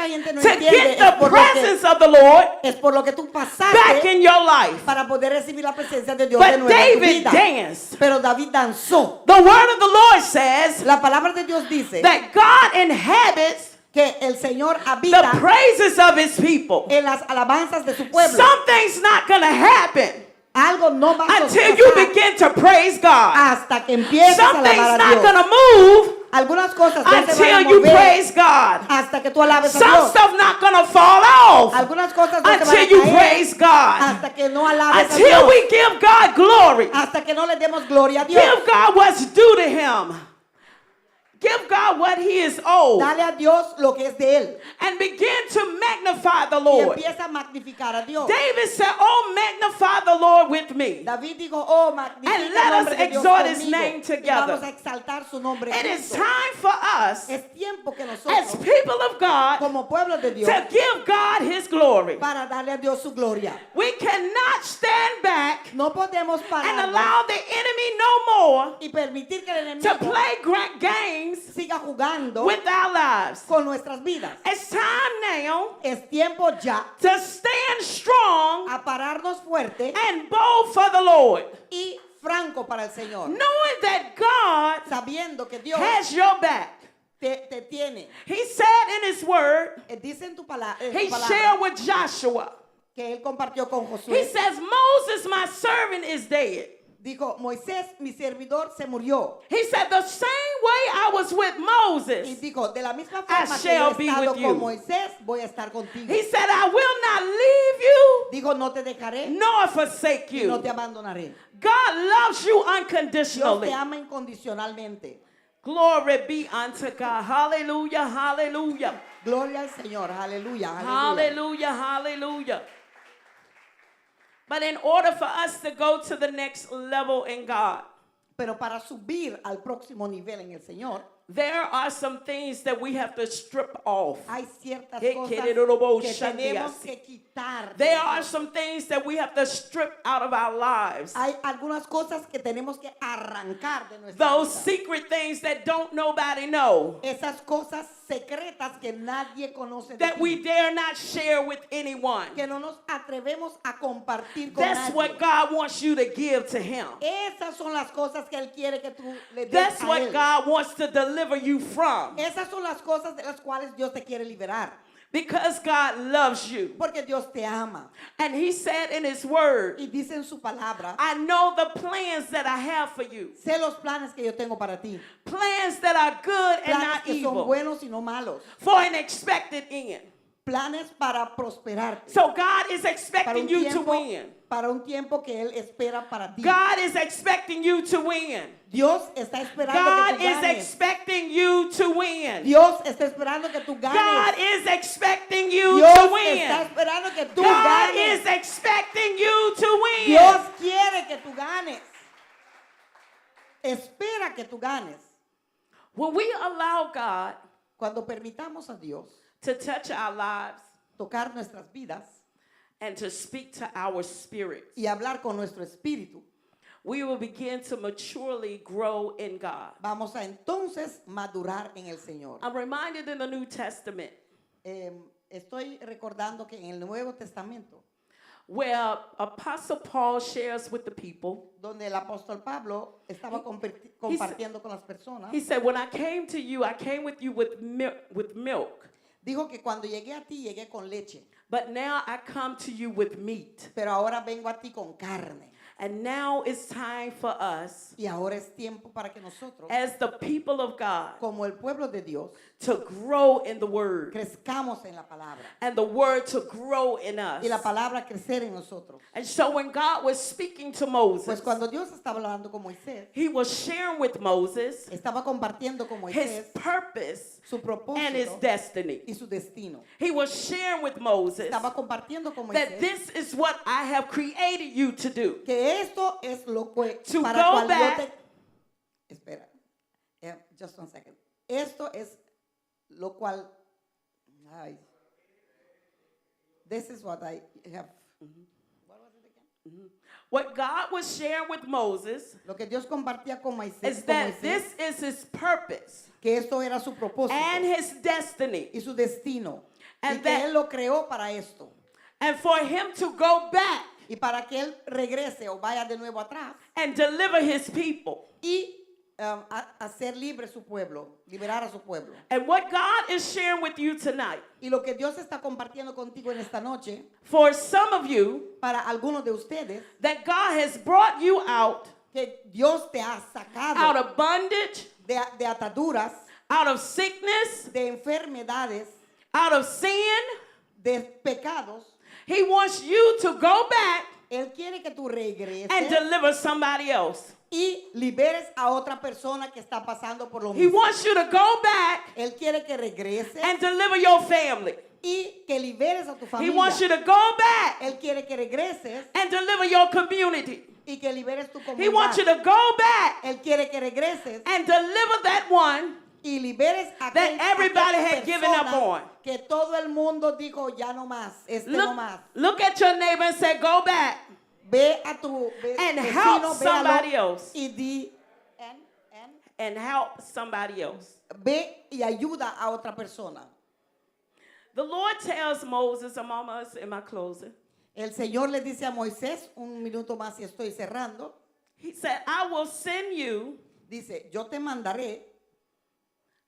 gente no to entiende get es the por, presence of the Lord es por lo que tú back pasaste in your life. para poder recibir la presencia de Dios de But nuevo en tu David vida. danced. Pero David danzó. The word of the Lord says La palabra de Dios dice that God inhabits que el Señor the habita praises of his people. en las alabanzas de su pueblo. Something's not going to happen Algo no va a until you pasar begin to praise God. hasta que empieces a Something's alabar a not Dios. going to move Algunas cosas no se van a until you mover praise God. hasta que tú alabes a Some Dios. stuff not gonna fall off Algunas cosas no se van until a you caer praise God. hasta que no alabes a Until Dios. we give God glory. Hasta que no le demos gloria a Dios. Give God what's due to Him. Give God what He is owed. Dale a Dios lo que es de Él. And begin to magnify the Y Lord. empieza a magnificar a Dios. David said, "Oh, magnify the Lord with me. David dijo, oh, magnifica And el let nombre us de Dios exalt his conmigo. name Y together." vamos a exaltar su nombre It is juntos. time for us Es tiempo que as nosotros, people of God como pueblo de Dios, to give God His glory. para darle a Dios su gloria. We cannot stand back No podemos and parar allow the enemy no more y permitir que el to enemigo play games siga jugando with our lives. con nuestras vidas. It's time now Es tiempo ya to stand strong a pararnos fuerte and bold for the Lord, y franco para el Señor, knowing that God sabiendo que Dios has your back. te tiene. He said in His word, Dice en tu He palabra shared with Joshua. que Él compartió con He Josué. says, Moses, my servant, is dead. Dijo, Moisés, mi servidor, se murió. He said, the same way I was with Y Moses, dijo, de la misma I forma que yo shall he be estado with you. con Moisés, voy a estar contigo. He said, I will not leave you Dijo, no te dejaré nor forsake y no te you. abandonaré. God loves you Dios unconditionally. te ama incondicionalmente. Glory be unto God. Hallelujah, hallelujah. Gloria al Señor. Aleluya. Aleluya. Hallelujah, hallelujah. But in order for us to go to the next level in God, Pero para subir al próximo nivel en el Señor, there are some things that we have to strip off. hay ciertas Que cosas querido que tenemos Shandias. que quitar. de There nosotros. are some things that we have to strip out of our lives. Hay algunas cosas que tenemos que arrancar de nuestra Those vida. secret things that don't nobody know, Esas cosas secretas que nadie conoce de that ti, we dare not share with anyone. que no nos atrevemos a compartir con That's nadie. what God wants you to give to Him. Esas son las cosas que Él quiere que tú le des That's a what Él. God wants to deliver you from. Esas son las cosas de las cuales Dios te quiere liberar. Because God loves you. Porque Dios te ama. And He said in His word, Y dice en su palabra, I know the plans that I have for you. sé los planes que yo tengo para ti. Plans that are good and Planes not que son evil. buenos y no malos. For an expected end. Planes para prosperarte. So God is Para expecting un you to tiempo, win. para un tiempo que Él espera para ti. God is expecting you to win. Dios está esperando God que tú is ganes. expecting you to win. Dios está esperando que tú God ganes. is expecting you Dios to está win. esperando que tú God ganes. is expecting you to win. Dios quiere que tú ganes. Espera que tú ganes. When we allow God Cuando permitamos a Dios to touch our lives tocar nuestras vidas and to speak to our spirits, y hablar con nuestro espíritu, we will begin to maturely grow in God. vamos a entonces madurar en el Señor. I'm reminded in the New Testament Estoy recordando que en el Nuevo Testamento, where Apostle Paul shares with the people, donde el apóstol Pablo estaba compartiendo con las personas, he said, when I came to you, I came with you with milk. dijo que cuando llegué a ti, llegué con leche, But now I come to you with meat. pero ahora vengo a ti con carne. And now it's time for us, Y ahora es tiempo para que nosotros, as the people of God, como el pueblo de Dios, to grow in the word. crezcamos en la palabra. And the word to grow in us. Y la palabra crecer en nosotros. And so when God was speaking to Moses, Pues cuando Dios estaba hablando con Moisés, He was sharing with Moses estaba compartiendo con his Moisés purpose su and his propósito destiny. y su destino. He was sharing with Moses Estaba compartiendo con that Moisés this is what I have created you to do. que esto es lo que To para go cual back. yo te espera, just one second. Esto es lo cual ay, this is what I have. What was it again? What God was sharing with Moses Lo que Dios compartía con Moisés, is that this is his purpose que esto era su propósito and his destiny. y su destino, And y que that- él lo creó para esto. And for him to go back Y para que él regrese o vaya de nuevo atrás and deliver his people. y hacer libre su pueblo, liberar a su pueblo. And what God is sharing with you tonight, Y lo que Dios está compartiendo contigo en esta noche, for some of you, para algunos de ustedes, that God has brought you out que Dios te ha sacado out of bondage, de ataduras, out of sickness, de enfermedades, out of sin. de pecados. He wants you to go back Él quiere que tú regreses and deliver somebody else. y liberes a otra persona que está pasando por lo He mismo. wants you to go back Él quiere que regreses and deliver your family. y que liberes a tu He familia. wants you to go back Él quiere que regreses and deliver your community. y que liberes tu He wants you comunidad. to go back Él quiere que regreses and deliver that one y liberes a that everybody had given up on. que todo el mundo dijo ya no más, no más. Look at your neighbor and say, go back Ve a tu and vecino, help véalo somebody else. y di And help somebody else. ve y ayuda a otra persona. The Lord tells Moses, I'm almost in my closing. El Señor le dice a Moisés, un minuto más y estoy cerrando, He said, I will send you dice, yo te mandaré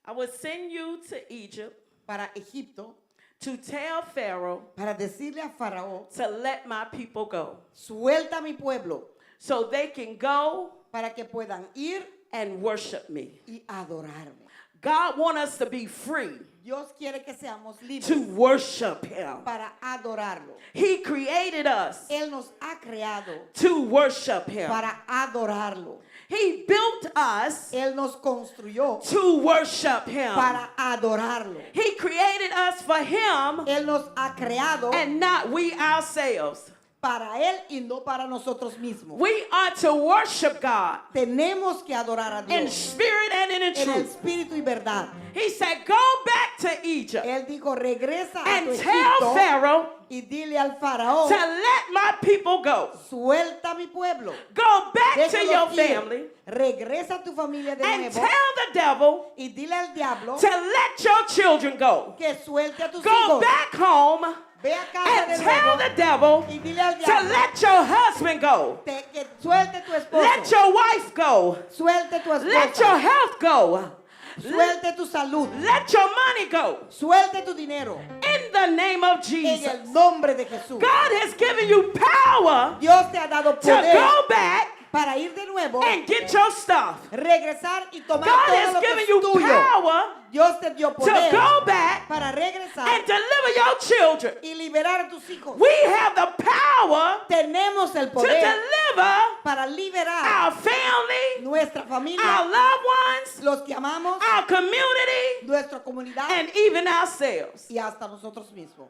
to Egypt para Egipto to tell Pharaoh para decirle a Faraón, to let my people go suelta a mi pueblo so they can go para que puedan ir and worship me. y adorarme. God wants us to be free Dios quiere que seamos libres to worship him. para adorarlo. He created us Él nos ha creado to worship him. para adorarlo. He built us Él nos construyó to worship him. para adorarlo. He created us for him Él nos ha creado and not we ourselves. para Él y no para nosotros mismos. We are to worship God Tenemos que adorar a in Dios spirit and in en el truth. espíritu y verdad. He said, go back to Egypt Él dijo, regresa a and tu tell Egipto Pharaoh y dile al faraón, to let my people go. suelta a mi pueblo. Go back to Déjalos your ir. family Regresa a tu familia de and nuevo tell the devil y dile al diablo to let your children go. que suelte a tus Go hijos. back home Ve a casa de and tell nuevo the devil y dile al to diablo let your husband go. que suelte tu Let esposo. your wife go. Suelte tu Let your esposa. health go. Suelte tu salud. Let your money go. Suelte tu dinero. In the name of En Jesus. el nombre de Jesús. God has given you power Dios te ha dado to poder go back para ir de nuevo, and get your stuff. regresar y tomar God todo has lo que given es you tuyo. power Dios te dio to poder go back para regresar and deliver your children. y liberar a tus hijos. We have the power Tenemos el to poder deliver para liberar our family, nuestra familia, our loved ones, los que amamos, our community, nuestra comunidad and even ourselves. y hasta nosotros mismos.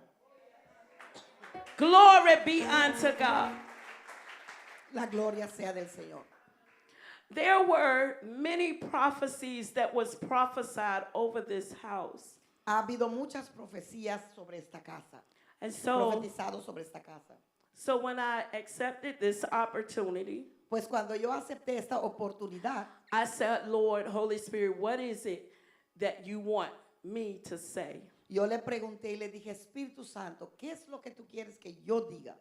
Glory be unto God. La gloria sea del Señor. There were many prophecies that was prophesied over this house. Ha habido muchas profecías sobre esta casa, And so profetizado sobre esta casa. when I accepted this opportunity, Pues cuando yo acepté esta oportunidad, I said, Lord, Holy Spirit, what is it that you want me to say? yo le pregunté y le dije, Espíritu Santo, ¿qué es lo que tú quieres que yo diga?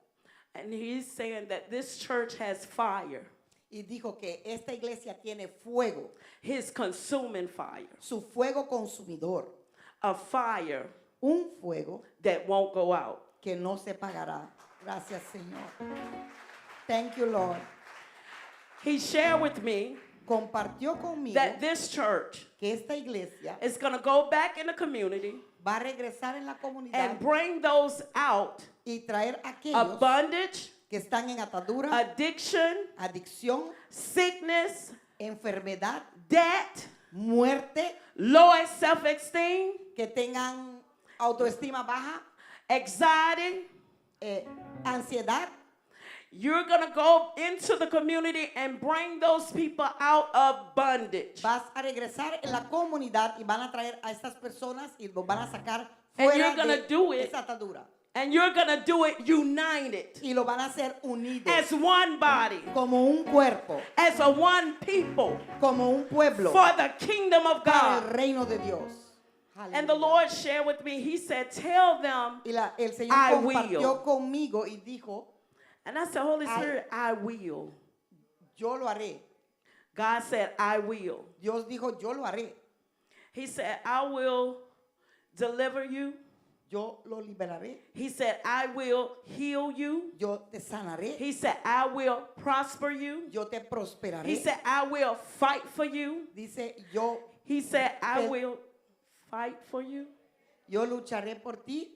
And he's saying that this church has fire, Y dijo que esta iglesia tiene fuego, his consuming fire, su fuego consumidor, a fire un fuego that won't go out. que no se pagará. Gracias, Señor. Thank you, Lord. He shared with me Compartió conmigo that this church que esta iglesia is going to go back in the community va a regresar en la comunidad and bring those out y traer a of aquellos bondage, que están en atadura, addiction, adicción, sickness, enfermedad, debt, muerte, low self-esteem, que tengan autoestima baja, anxiety. ansiedad. You're going to go into the community and bring those people out of bondage. Vas a regresar en la comunidad y van a traer a estas personas y los van a sacar And fuera you're gonna de do it. esa atadura. And you're going to do it united Y lo van a hacer unidos as one body, como un cuerpo, as a one people como un pueblo for the kingdom of para el God. reino de Dios. And the Aleluya. Lord shared with me, he said, tell them, Y el Señor I compartió will. conmigo y dijo, and I said, Holy I- Spirit, I will. yo lo haré. God said, I will. Dios dijo, yo lo haré. He said, I will deliver you. yo lo liberaré, He said, I will heal you. yo te sanaré, He said, I will prosper you. yo te prosperaré. He said, I will fight for you. Dice, yo He said, I Pel- will fight for you. lucharé por ti,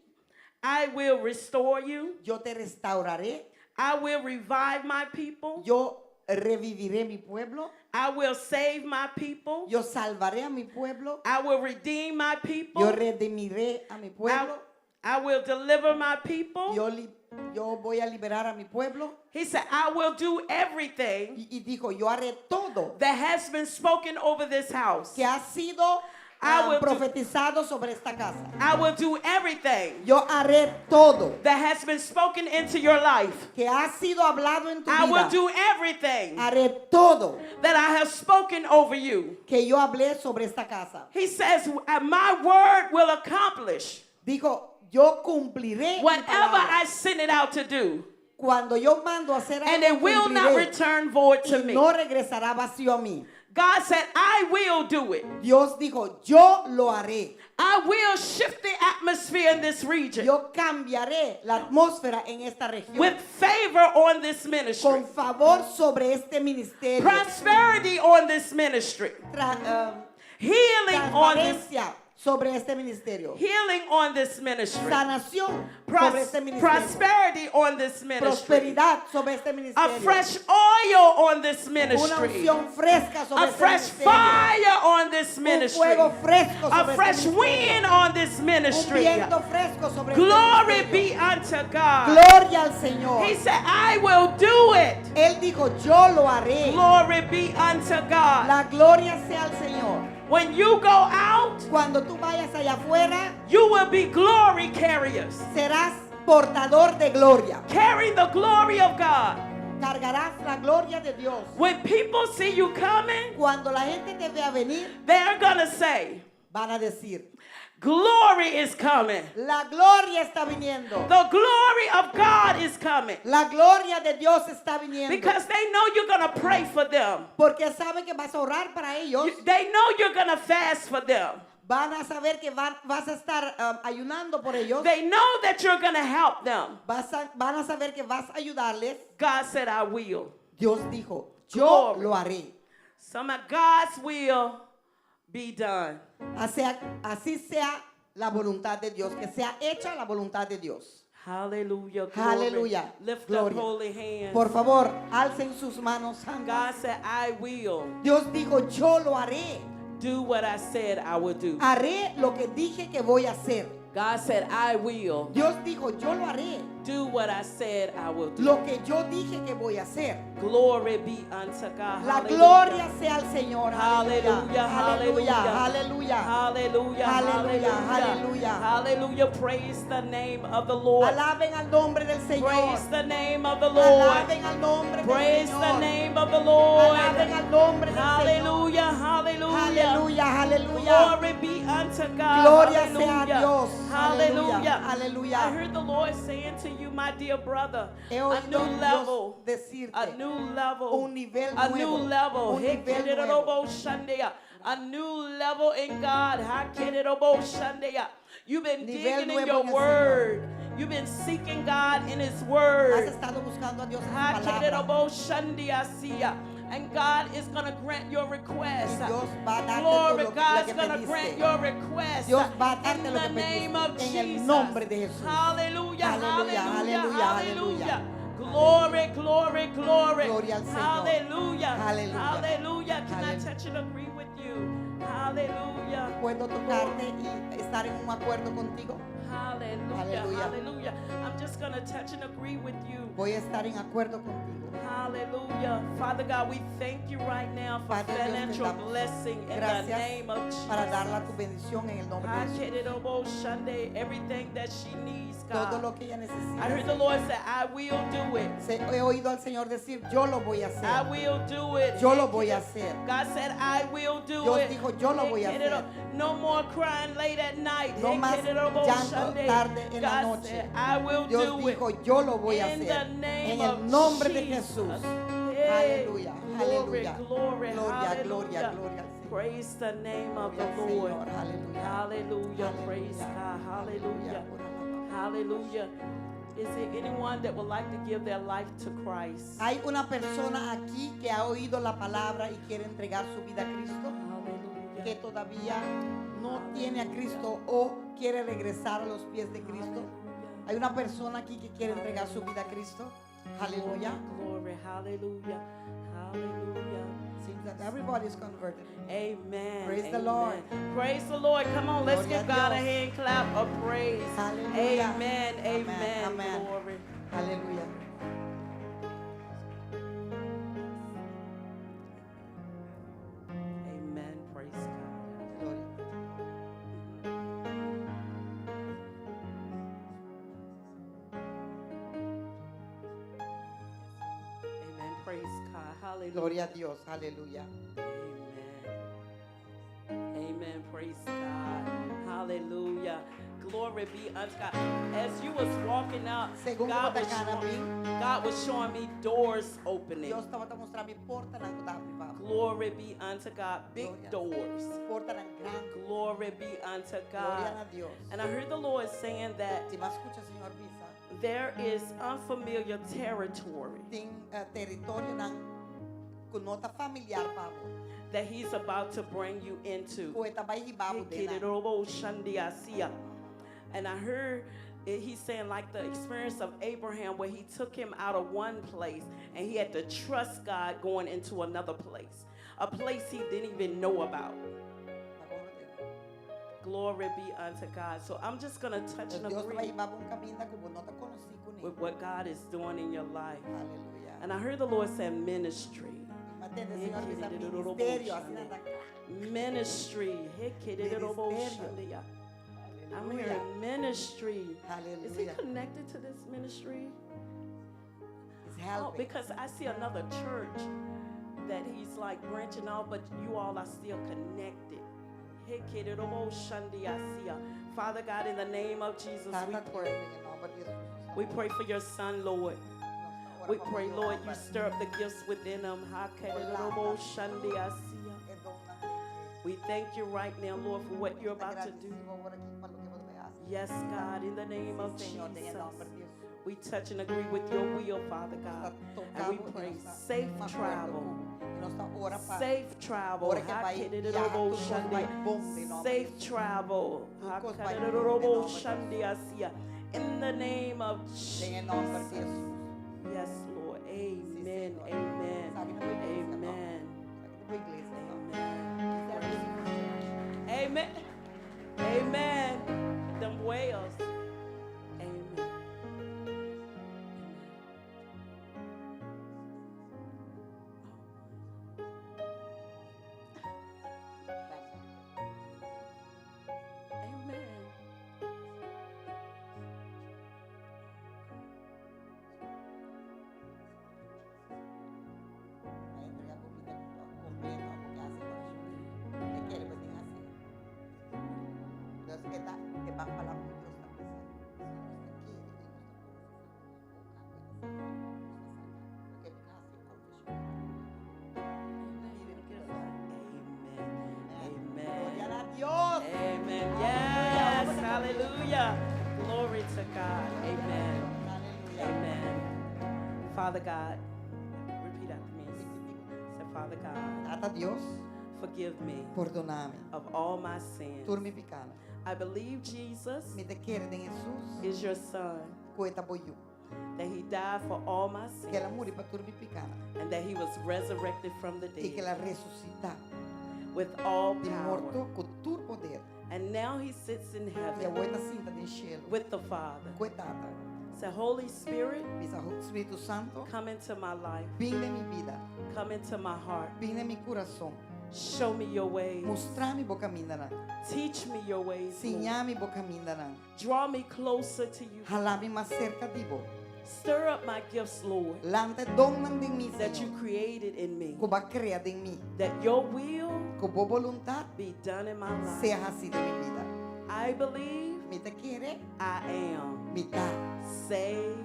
I will restore you. yo te restauraré, I will revive my people. yo reviviré mi pueblo, I will save my people. yo salvaré a mi pueblo, I will redeem my people. yo redimiré a mi pueblo, I will deliver my people. yo voy a liberar a mi pueblo. He said, I will do everything Y dijo, yo haré todo that has been spoken over this house. que ha sido I will do- profetizado sobre esta casa. I will do everything Yo haré todo that has been spoken into your life. que ha sido hablado en tu I will vida. do everything Haré todo that I have spoken over you. que yo hablé sobre esta casa. He says, my word will accomplish Dijo, yo cumpliré mi whatever palabra. I sent it out to do. Cuando yo mando a hacer And algo, it will not cumpliré. return void to Y me. no regresará vacío a mí. God said, I will do it. Dios dijo, yo lo haré. I will shift the atmosphere in this region Yo cambiaré la atmósfera en esta región. with favor on this ministry, Con favor sobre este ministerio. prosperity on this ministry, healing on this, Transparencia sobre este ministerio. healing on this ministry, Sanación sobre este ministerio. prosperity on this ministry, Prosperidad sobre este a ministerio. fresh oil on this Una ministry, unción fresca sobre a este fresh ministerio. fire on this Un ministry, fuego fresco a sobre fresh este wind ministerio. on this Un ministry. viento fresco sobre este Glory ministerio. be unto God. Gloria al Señor. He said, I will do it. Él dijo, yo lo haré. Glory be unto God. La gloria sea al Señor. When you go out, Cuando tú vayas allá afuera, you will be glory carriers, serás portador de gloria. carrying the glory of God. Cargarás la gloria de Dios. When people see you coming, Cuando la gente te vea venir, they're going to say, van a decir, glory is coming. la gloria está viniendo. The glory of God is coming. La gloria de Dios está viniendo. Because they know you're going to pray for them. Porque saben que vas a orar para ellos. They know you're going to fast for them. Van a saber que vas a estar ayunando por ellos. They know that you're going to help them. Van a saber que vas a ayudarles. God said, I will. Dios dijo, yo Glory. lo haré. Some of God's will be done. Así sea la voluntad de Dios. Que sea hecha la voluntad de Dios. Hallelujah. Glory. Aleluya. Lift Gloria. up holy hands. Por favor, alcen sus manos God santas. said, I will Dios dijo, yo lo haré. do what I said I would do. Haré lo que dije que voy a hacer. God said, I will Dios dijo, yo lo haré. do what I said I will do. Lo que yo dije que voy a hacer. Glory be unto God. La Hallelujah. gloria sea al Señor. Hallelujah, Aleluya. hallelujah. Aleluya. Hallelujah, Hallelujah, hallelujah, hallelujah. hallelujah. Praise the name of the Lord. Alaben al nombre del Señor. Praise the name of the Lord. Alaben al nombre del Praise Señor. the name of the Lord. Alaben al nombre del Señor. Hallelujah, hallelujah. Aleluya, aleluya. Glory be unto God. Gloria sea a Hallelujah. Dios. Hallelujah. Aleluya. I heard the Lord saying to you, my dear brother, He a oído new Dios level. decirte A new level. un nivel A nuevo. new level. Un nivel nuevo. A new level in God. You've been Nivel digging in nuevo your en el word. You've been seeking God in His Has word. estado buscando a Dios en su palabra. And God is going to grant your request. Y Dios va a darte Glory, todo lo God's que going to pediste. grant your request. Dios va a In darte lo the que name pediste. of En el Jesus. nombre de Jesús. Hallelujah, Aleluya, hallelujah, aleluya, hallelujah. Glory, glory, glory. Gloria al Señor. Hallelujah. Aleluya. Hallelujah. Can I Aleluya. touch and agree with you? Hallelujah. Puedo tocarte y estar en un acuerdo contigo. Hallelujah. Aleluya. Hallelujah. I'm just going to touch and agree with you. Voy a estar en acuerdo contigo. Hallelujah. Father God, we thank you right now for Padre Dios, te financial damos blessing in the gracias name of Jesus. para darle tu bendición en el nombre de Jesús. Everything that she needs, Todo God. lo que ella necesita. I heard the Lord say, I will do it. He oído al Señor decir, yo lo voy a I hacer. will do it. Yo lo voy a hacer. God said, I will do Dios it. dijo, yo lo voy a hacer. No more crying late at night. No más llanto tarde en la God noche. said, I will Dios do it. dijo, yo lo voy a In hacer. the name En el of nombre de Jesus. Jesús. Hey, Aleluya, glory, aleluya. glory, Gloria, hallelujah. gloria, gloria al Señor. Praise the name of the Gloria al Lord. Señor, aleluya. Hallelujah. Hallelujah. Praise God. Hallelujah. Hallelujah. Is there anyone that would like to give their life to Christ? Hay una persona aquí que ha oído la palabra y quiere entregar su vida a Cristo, que Hallelujah. todavía no tiene a Cristo o quiere regresar a los pies de Cristo. Hay una persona aquí que quiere entregar su vida a Cristo. Aleluya. Glory. Hallelujah. Hallelujah. Seems that everybody is converted. Amen. Praise the Amen. Lord. Praise the Lord. Come on, let's Gloria give a God a Dios. hand clap of praise. Hallelujah. Amen. Amen. Amen. Amen. Glory. Aleluya. Amen. Praise God. Gloria. Amen. Praise God. Hallelujah. Gloria a Dios. Aleluya. Amen. Amen. Praise God. Hallelujah. Glory be unto God. As you was walking out, Según God como was, ta kana God was showing me doors opening. Dios estaba mostrando mi porta ng kutapi pa. Glory be unto God. Big Gloria. doors. Porta ng grande. Glory be unto Gloria God. a Dios. And I heard the Lord saying that Si me escucha, Señor Visa, there is unfamiliar territory ting territorio ng kunota familiar pa mo. that He's about to bring you into. Kuweta ba hibabo din na. And I heard he's saying like the experience of Abraham where he took him out of one place and he had to trust God going into another place. A place he didn't even know about. Glory be unto God. So I'm just going to touch and Dios agree ba hibabong kabinda kung no ta konosi ko ni. with what God is doing in your life. Hallelujah. And I heard the Lord say ministry. Matende, Señor Visa, ministerio, así na ta. Ministry. I'm hearing ministry. Is he Hallelujah. connected to this ministry? He's Oh, helping. because I see another church that he's like branching out, but you all are still connected. Father God, in the name of Jesus, we Tata pray. in the name of Jesus. We pray for your son, Lord. We pray, Lord, you stir up the gifts within him. We thank you right now, Lord, for what you're about to do. Yes, God, in the name of Jesus. We touch and agree with your will, Father God. And we pray safe travel. Safe travel. Safe travel. In the name of Jesus. Yes, Lord. Amen. Amen. Amen. Amen. Amen. Them whales. Amen. Amen. Amen. Dios. Amen. Yes. Hallelujah. Glory to God. Amen. Amen. Father God, repeat after me. Say, Father God, Ata Dios, forgive me perdoname. of all my sins. Tur mi picana. I believe Jesus Mi te quiere de Jesus. is your son, Kueta boyu. that he died for all my Que la sins, muri pa tur mi picana. and that he was resurrected from the Y que dead la resucita. with all De power. morto con tur poder. And now he sits in Y a heaven vuelta cinta de cielo. with the Father. Kuetata. Say, Holy Spirit, Bisa Espíritu Santo. come into my life, Vin de mi vida. come into my heart. Vin de mi corazón. Show me your ways. Mostrami bo caminarán. Teach me your ways. Lord. Signami bo caminarán. Draw me closer to you. Jalami más cerca di bo. Stir up my gifts, Lord, Lante donan de mi that you Señor. created in me. Ko ba crea de mi. That your will Ko bo voluntad be done in my life. sea así de mi vida. I believe Mi te quiere. I am Mi ta. saved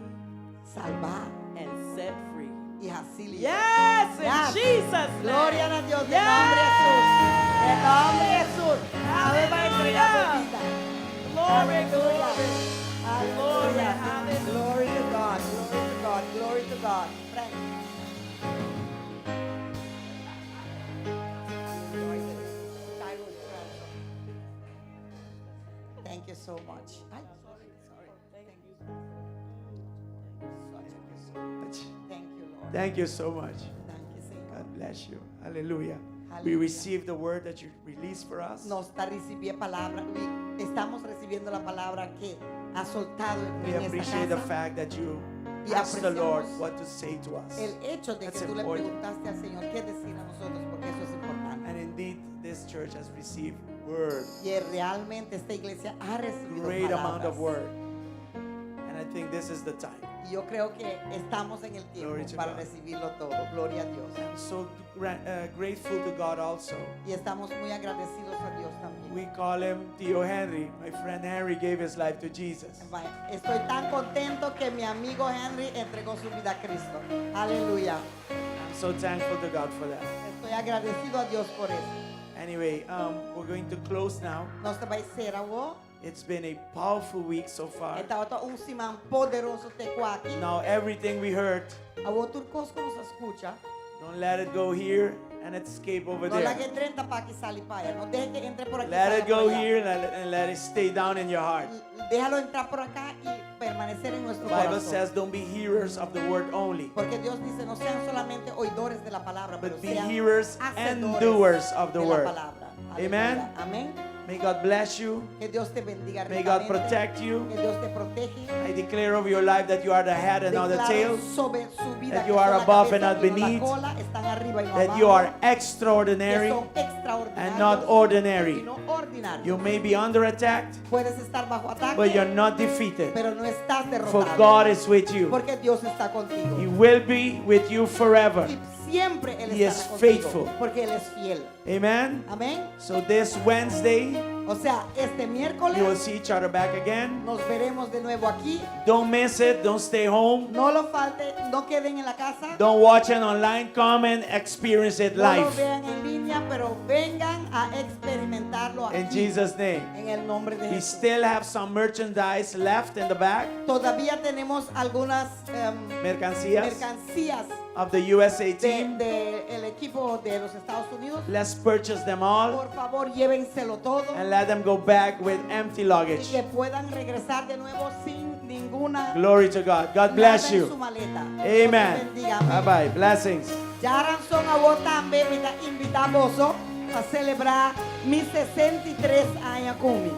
Salvar. and set free. Y así libre. Yes, in Yes. Jesus' name. Gloria a Dios. De Yes. nombre Jesús. De nombre Jesús. A ver, va a entregar Hallelujah. tu vida. glory, glory. Hallelujah. Hallelujah. Glory to God. Glory to God. Glory to God. Frank. Thank you so much. Ay, sorry. Thank you. Thank you, Lord. Thank you so much. Thank you, Señor. God bless you. Hallelujah. We Hallelujah. receive the word that you released for us. Nos está recibiendo palabra. Estamos recibiendo la palabra que ha soltado We en esta appreciate the casa. fact that you Y asked the Lord apreciamos what to say to us. El hecho de That's que tú le important. preguntaste al Señor qué decir a nosotros, porque eso es importante. And indeed, this church has received word, Y realmente esta iglesia ha recibido great amount palabras. of word. And I think this is the time. Y yo creo que estamos en el tiempo Glory to para God. recibirlo todo. Gloria a Dios. I'm so grateful to God also. Y estamos muy agradecidos a Dios también. We call him Theo Henry. My friend Henry gave his life to Jesus. Vaya, estoy tan contento que mi amigo Henry entregó su vida a Cristo. Aleluya. I'm so thankful to God for that. Estoy agradecido a Dios por eso. Anyway, we're going to close now. Nós vai ser avô. It's been a powerful week so far. Esta outra semana poderoso te aqui. Now everything we heard, Avô turcos como se escucha. don't let it go here and escape over No la que there. 30 para que sale para allá. No deje que entre por aquí. Let salga it go por allá. here and let it stay down in your heart. Déjalo entrar por acá y permanecer en The nuestro Bible corazón. says don't be hearers of the word only, Porque Dios dice, no sean solamente oidores de la palabra, pero but be sean hearers and hacedores doers of the de word. la palabra. Amen. Aleluya. Amén. May God bless you. Que Dios te bendiga May God ricamente. protect you. Que Dios te protege. I declare over your life that you are the head and not the Declaro tail, sobre su vida that que you son are la above cabeza and not y no la beneath, cola, están arriba y no that abajo, you are que extraordinary son extraordinarios and not ordinary. y no ordinarios. You may be under attack, Puedes estar bajo ataque, but you're not defeated. pero no estás For derrotado. God is with you. Porque Dios está contigo. He will be with you forever. Y siempre Él He estará is contigo, faithful. porque Él es fiel. Amen. Amén. So this Wednesday, O sea, este miércoles you will see each other back again. nos veremos de nuevo aquí. Don't miss it. Don't stay home. No lo falte, no queden en la casa. Don't watch it online. Come and experience it No lo live. vean en línea, pero vengan a experimentarlo In aquí. Jesus' name. En el nombre de We Jesús. still have some merchandise left in the back. Todavía tenemos algunas Mercancías mercancías of the USA team. del equipo de los Estados Unidos. Let's purchase them all Por favor, llévenselo todo and let them go back with empty y luggage. que puedan regresar de nuevo sin ninguna Glory to God. God bless nada en su you. maleta. Dios Amen. te bendiga. Bye Amén. bye. Blessings. Jaran son a vos também me invitamos a celebrar mis 63 años conmigo.